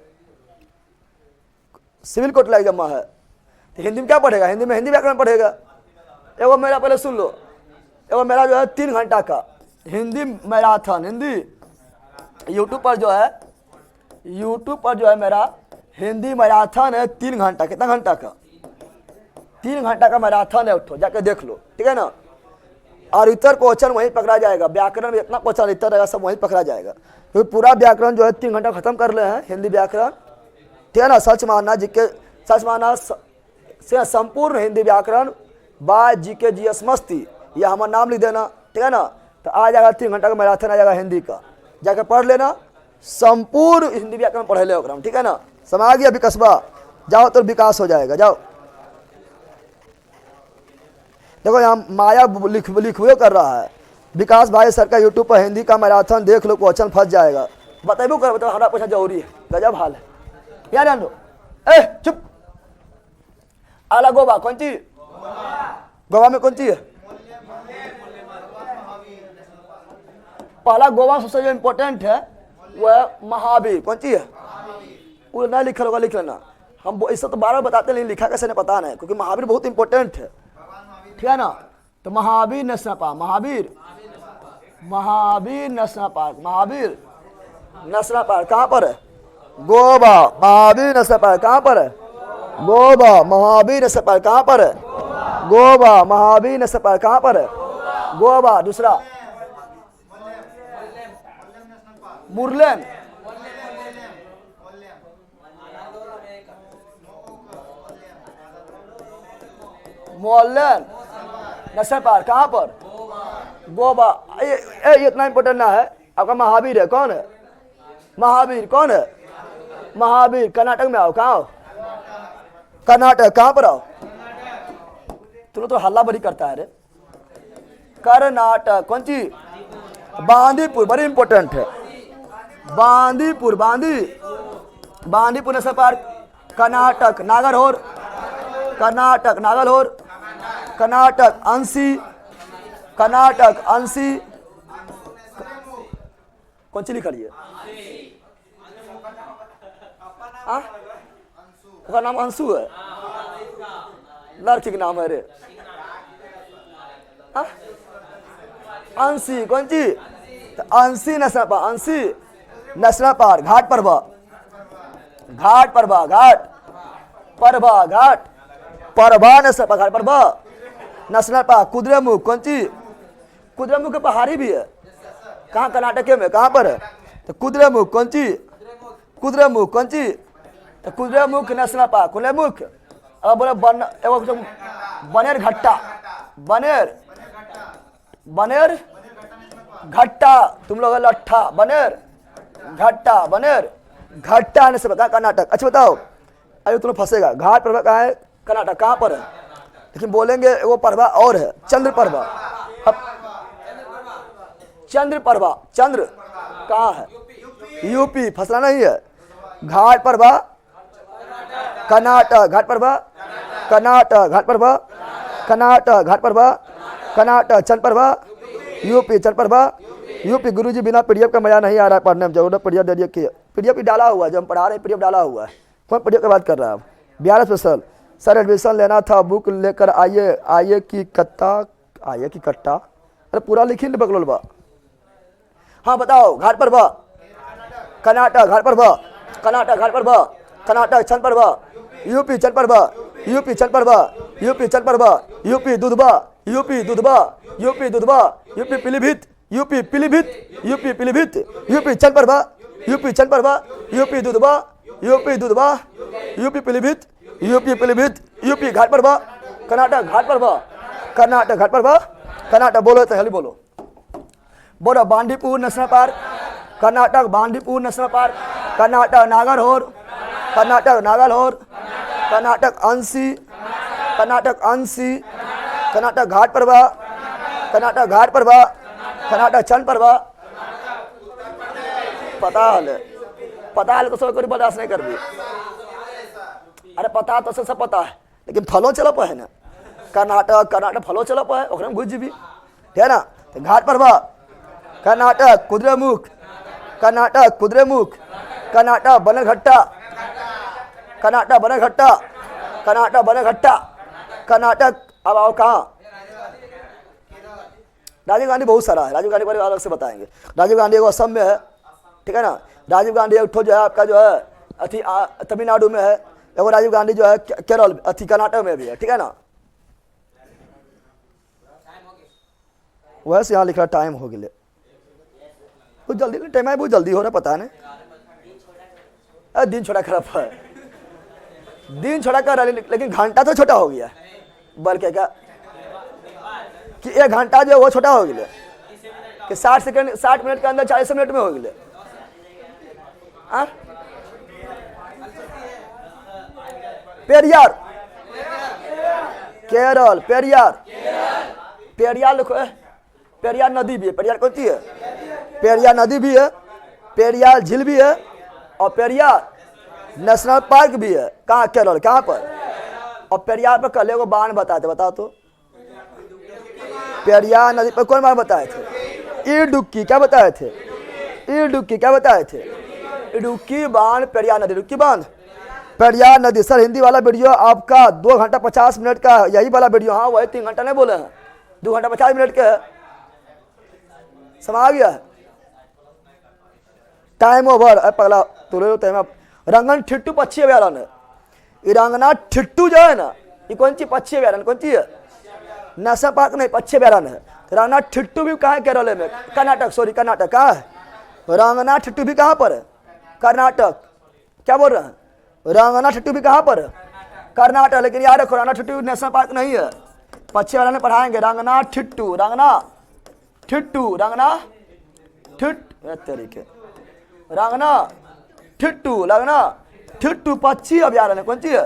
सिविल कोर्ट का एग्जाम है, तो हिंदी में क्या पढ़ेगा? हिंदी में हिंदी व्याकरण पढ़ेगा। एगो मेरा पहले सुन लो, एगो मेरा जो है 3 घंटा का हिंदी मैराथन, हिंदी यूट्यूब पर जो है मेरा हिंदी मैराथन है 3 घंटा। कितना घंटा का? 3 घंटा का मैराथन है। उठो जाके देख लो, ठीक है ना। और इतर क्वेश्चन वहीं पकड़ा जाएगा। व्याकरण में इतना क्वेश्चन इतर रहेगा, सब वहीं पकड़ा जाएगा। क्योंकि पूरा व्याकरण जो है 3 घंटा खत्म कर ले हैं, हिंदी व्याकरण, ठीक है ना। सच मानना से संपूर्ण हिंदी व्याकरण बाय जीके जीएस मस्ती, यह हमारा नाम लिख देना, ठीक है ना। तो आ जाएगा 3 घंटा का मैराथन आ जाएगा हिंदी का। जाकर पढ़ लेना, संपूर्ण हिंदी व्याकरण पढ़ ले, ठीक है ना। समझ आ गया? अभी कस्बा जाओ तो विकास हो जाएगा। जाओ देखो यहाँ माया लिखवे कर रहा है। विकास भाई सर का यूट्यूब पर हिंदी का मैराथन देख लो, क्वेश्चन फंस जाएगा। बताइबो कर, बताओ हमारा पूछना जरूरी है। गजब हाल है यार। जान लो, चुप। आला गोवा। कौन सी? गोवा में कौन सी है? पहला गोवा सबसे जो इम्पोर्टेंट है वो है महावीर। कौन सी है? वो ना लिखा होगा, लिख लेना। हम इससे तो बार बार बताते हैं, लेकिन लिखा कैसे नहीं पता नहीं, क्योंकि महावीर बहुत इंपॉर्टेंट है, ठीक है ना। तो Mahavir national park, Mahavir national park, Mahavir national park कहाँ पर है? गोवा। महावीर नेशनल पार्क कहाँ पर है? गोवा। महावीर नेशनल पार्क कहाँ पर है? गोवा। महावीर नेशनल पार्क कहाँ पर है? गोवा। दूसरा मुरलेन, मोलेन नेशनल पार्क कहाँ पर? गोवा। ये इतना इंपॉर्टेंट ना है आपका। महावीर है, कौन है? महावीर कौन है? महावीर कर्नाटक में आओ। कहाँ आओ? कर्नाटक। कहाँ पर आओ? तुम तो हल्ला बड़ी करता है रे। कर्नाटक। कौन सी? बांदीपुर, बड़ी इंपॉर्टेंट है। Bandipur, Bandipur national park Karnataka. नागरहोर, कर्नाटक। नागरहोर कर्नाटक। अंशी, कर्नाटक। अंशी कौन सी लिखा है? उसका नाम अंशु है, लड़की का नाम है रे। अंशी। कौन सी? अंशी नेशनल पार्क। अंशी नेशनल पार्क। घाट परबा, घाट परबा, घाट परबा, घाट परबा नेशनल पार्क। घाट परबा नेशनल पार्क। कुद्रेमुख। कौन सी? कुद्रेमुख के पहाड़ी भी है। कहाँ? कर्नाटक में। कहाँ पर है? तो कुद्रेमुख। कौन सी? कुद्रेमुख। कौन सी? तो कुद्रेमुख नेशनल पार्क। कुद्रेमुख। अब बोले बनेर घट्टा, बनेर घट्टा। तुम लोग लट्ठा। बनेर घट्टा, बनेर घट्टा नेशनल पार्क कर्नाटक। अच्छा बताओ, अरे तुम फंसेगा। घाट पर्वत कहाँ है? कर्नाटक। कहाँ पर है? लेकिन बोलेंगे वो पर्वा और है, चंद्र पर्वा। चंद्र पर्वा, चंद्र कहाँ है? यूपी। फंसना नहीं है। घाट पर्वा कर्नाटक। घाट पर्वा कर्नाटक। घाट पर्वा कर्नाटक। घाट पर्वा कर्नाटक। चंद्र पर्वा यूपी। चंद्र पर्वा यूपी। गुरुजी बिना पीडीएफ का मजा नहीं आ रहा है पढ़ने में, जरूर पीडीएफ दे दिए। पीडीएफ डाला हुआ है, जो हम पढ़ा रहे हैं पीडीएफ डाला हुआ है। कौन पीडीएफ की बात कर रहा है? बिहार स्पेशल। सर एडमिशन लेना था, बुक लेकर आइए। आइए की कट्टा, आइए की कट्टा। अरे पूरा लिखी नहीं बकलोलबा। हाँ बताओ। घाट पर्वा कर्नाटक। घाट पर्वा कर्नाटक। घाट पर्वा कर्नाटक। चंद्र Parva UP. Chandra Parva UP. Chandra Parva UP. Chandra Parva UP. Dudhwa UP. Dudhwa UP. Dudhwa UP. Pilibhit UP. Pilibhit UP. Pilibhit UP. Chandra Parva UP. Chandra Parva UP. Dudhwa UP. Dudhwa UP. Pilibhit UP. Pilibhit UP. Ghat Parva Karnataka. घाट पर्वा कर्नाटक। घाट पर्वा कर्नाटक। बोलो तो हेली बोलो, बोलो। Bandipur national park Karnataka. Bandipur national park Karnataka. Nagarhole Karnataka. Nagarhole Karnataka. Anshi Karnataka. Anshi Karnataka. घाट पर्वा कर्नाटक। घाट पर्वा कर्नाटक। चंद्र पर्वा। पता है तो सब कोई बर्दाश्त नहीं कर दी। अरे पता तो सब पता है, लेकिन फलो चलो पे है ना। कर्नाटक फलो चलो पे है, ओकरे में घुस जीबी, ठीक है ना। तो घाट पर्वा कर्नाटक। कुद्रेमुख कर्नाटक। कुद्रेमुख कर्नाटक। बनरघट्टा कर्नाटक। बनरघट्टा कर्नाटक। बनरघट्टा कर्नाटक। अब आओ कहाँ? राजीव गांधी बहुत सारा है, राजीव गांधी बारे में अलग से बताएंगे। राजीव गांधी एगो असम में है, ठीक है ना। राजीव गांधी एक ठो जो है आपका जो है अथी तमिलनाडु में है। एगो राजीव गांधी जो है केरल अथी कर्नाटक में भी है, ठीक है ना। वैसे यहाँ लिख रहा टाइम हो गया, कुछ जल्दी नहीं, टाइम है बहुत जल्दी हो रहा, पता नहीं। दिन छोटा खराब है, दिन छोटा कर रहा, लेकिन घंटा तो छोटा हो गया। बल्कि क्या कि 1 घंटा जो वो छोटा हो गया कि 60 मिनट के अंदर 40 मिनट में हो गया। पेरियार केरल। पेरियार लिखो है। पेरियार नदी भी है। पेरियार कौन सी है? पेरियार नदी भी है, पेरियार झील भी है, और पेरियार नेशनल पार्क भी है। कहाँ? केरल। कहाँ पर? और पेरियार पर कल एगो बांध बताए थे, बताओ तो। पेरियार नदी पर कौन बांध बताए थे? इडुक्की क्या बताए थे? इडुक्की क्या बताए थे? इडुक्की बांध पेरियार नदी, इडुक्की बांध पेरियार नदी। सर हिंदी वाला वीडियो आपका 2 घंटा 50 मिनट का, यही वाला वीडियो। हाँ वही 3 घंटा नहीं बोले हैं, 2 घंटा 50 मिनट के है। समा गया है, टाइम ओवर। पगला तुले टाइम। रंगन ठिट्टू पक्षी अभ्यारण्य है। ये रंगना ठिट्टू जो है ना, ये कौन सी पक्षी अभ्यारण्य, कौन सी है? नेशनल पार्क नहीं, पक्षी अभ्यारण्य है। रंगना ठिट्टू भी कहाँ है? केरल में, कर्नाटक, सॉरी कर्नाटक। कहाँ है रंगना ठिट्टू भी? कहाँ पर है? कर्नाटक। क्या बोल रहे हैं? रंगना ठिट्टू भी कहाँ पर है? कर्नाटक। लेकिन यार रखो रंगना ठिट्टू नेशनल पार्क नहीं है, पक्षी अभ्यारण्य पढ़ाएंगे। रंगना ठिट्टू, रंगना ठिट्टू, रंगना ठिट तरीके, रंगना ठिट्टू, लगना ठिट्टू पक्षी अभ्यारण्य। कौन सी है?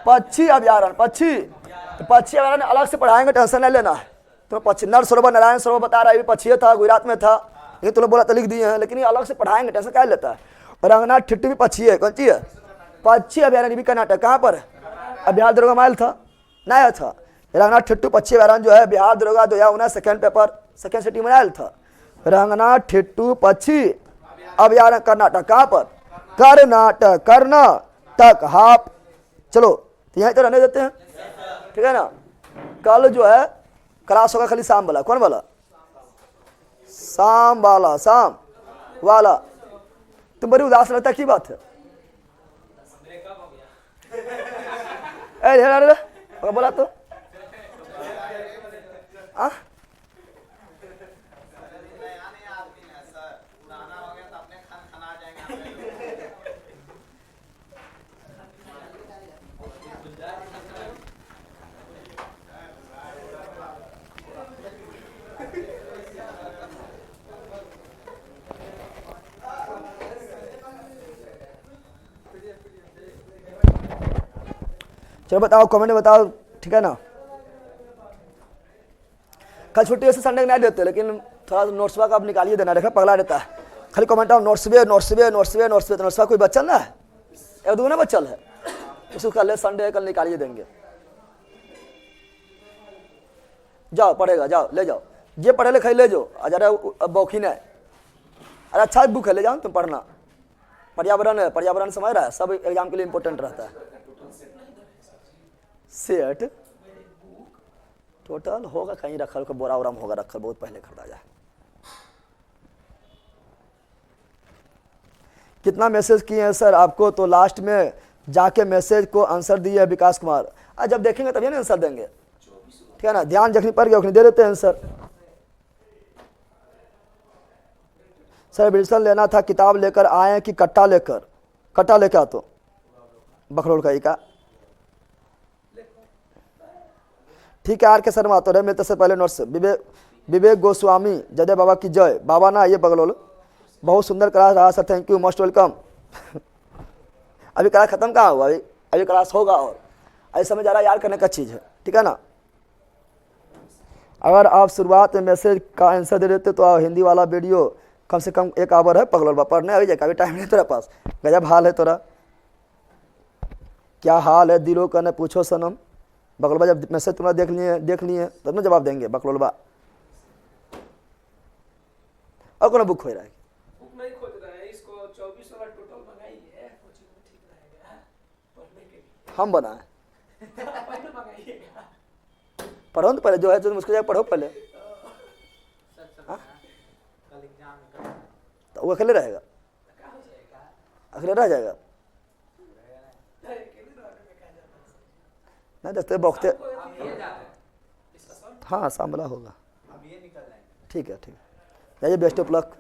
पक्षी अभ्यारण्य। पक्षी अभ्यारण्य अलग से पढ़ाएंगे, टेंशन नहीं लेना है। तो पक्षी नर सरोवर, नारायण सरोवर बता रहा है, पक्षी था, गुजरात में था। ये तुम बोला तो लिख दिए हैं, लेकिन ये अलग से पढ़ाएंगे, टेंशन क्या लेता है। रंगना ठिट्टू भी पक्षी है। कौन सी है? पक्षी अभ्यारण्य भी कर्नाटक। कहाँ पर? बिहार दरोगा माइल था, नया था। रंगना ठिट्टू पक्षी अभ्यारण्य जो है बिहार दरोगा 2019 सेकेंड पेपर, सेकेंड सिटी में आयल था। रंगना ठिट्टू पक्षी अभ्यारण्य कर्नाटक। कहाँ पर? कर्नाटक, कर्नाटक हाफ। चलो तो यहीं तो रहने देते हैं, ठीक है ना। कल जो है क्लास होगा खाली शाम वाला। कौन वाला? शाम वाला, शाम वाला। तुम बड़ी उदास लगता है, की बात है? अरे बोला तो आ? चलो बताओ, कमेंट में बताओ, ठीक है ना। कल छुट्टी वैसे संडे नहीं देते, लेकिन थोड़ा नोट्सवा का अब निकालिए देना, देखा पगला रहता है खाली कमेंट ऑफ नोट्सवे नोट्सवे नोट्सवे नोट्सवे। तो नोट्सवा कोई बच्चल ना है, एक दो ना बच्चल है, उसको कल संडे कल निकालिए देंगे। जाओ पढ़ेगा, जाओ ले जाओ, ये पढ़े लिखे ले जाओ। ज़रा बौखीन है, अरे अच्छा बुक है, ले जाओ तुम पढ़ना। पर्यावरण है, पर्यावरण समझ रहा है, सब एग्जाम के लिए इंपॉर्टेंट रहता है। सेट टोटल होगा कहीं रखल, को बोरा वोरा में होगा रखल, बहुत पहले खरीदा जाए। कितना मैसेज किए हैं सर आपको? तो लास्ट में जाके मैसेज को आंसर दिए विकास कुमार। आज जब देखेंगे तभी ना आंसर देंगे, ठीक है ना। ध्यान जखनी पड़ गया उखनी दे देते हैं आंसर। सर एडमिशन लेना था, किताब लेकर आए कि कट्टा लेकर? कट्टा लेकर आ तो बखरोल का ही का, ठीक है। आर के शर्मा तो रहे मेरे से पहले नोट्स। विवेक गोस्वामी, जय बाबा की जय। बाबा ना ये बगलोल, बहुत सुंदर क्लास रहा sir, thank you, most welcome. अभी क्लास खत्म कहाँ हुआ? अभी क्लास होगा, और अभी समझ आ रहा है यार करने का चीज़ है, ठीक है ना। अगर आप शुरुआत में मैसेज का आंसर दे देते तो हिंदी वाला वीडियो कम से कम 1 आवर है पगलोल पढ़ने अभी जाए, अभी टाइम नहीं तेरा पास। गजब हाल है तोरा, क्या हाल है दिलों का न पूछो सनम। बकलोलबा जब मैसेज तुम्हारा देख लिए तब ना जवाब देंगे बकलोलबा। और कौन बुक खोज रहा है? बुक नहीं खोज रहा है, इसको 24 वाला टोटल मंगाइए, कोचिंग में ठीक रहेगा पढ़ने के लिए। हम बनाए पहले मंगाइएगा, पढ़ो तो पहले, जो है तो मुझको जाए पढ़ो पहले। तो वो अकेले रहेगा, अकेले रह जाएगा। नहीं देखते बौखते, हाँ सांबला होगा, ठीक है ठीक है। जाइए, बेस्ट ऑफ लक।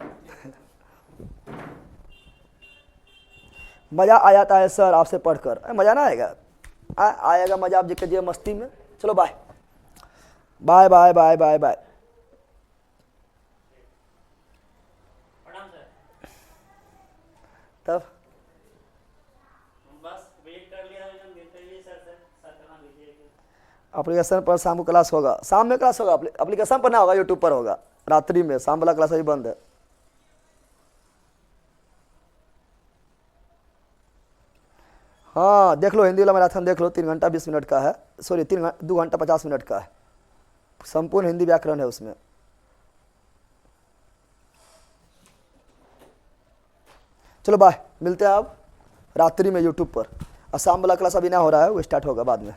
मज़ा आ जाता है सर आपसे पढ़कर। मज़ा ना आएगा? आएगा मज़ा आप जिक्र मस्ती में। चलो bye bye bye bye bye bye. तब एप्लीकेशन पर शाम को क्लास होगा, शाम में क्लास होगा, एप्लीकेशन पर ना होगा, यूट्यूब पर होगा रात्रि में। शाम वाला क्लास अभी बंद है। हाँ देख लो, हिंदी वाला मैराथन देख लो, 3 घंटा 20 मिनट का है, सॉरी 2 घंटा 50 मिनट का है। संपूर्ण हिंदी व्याकरण है उसमें। चलो बाय, मिलते हैं आप रात्रि में यूट्यूब पर। और शाम वाला क्लास अभी ना हो रहा है, वो स्टार्ट होगा बाद में।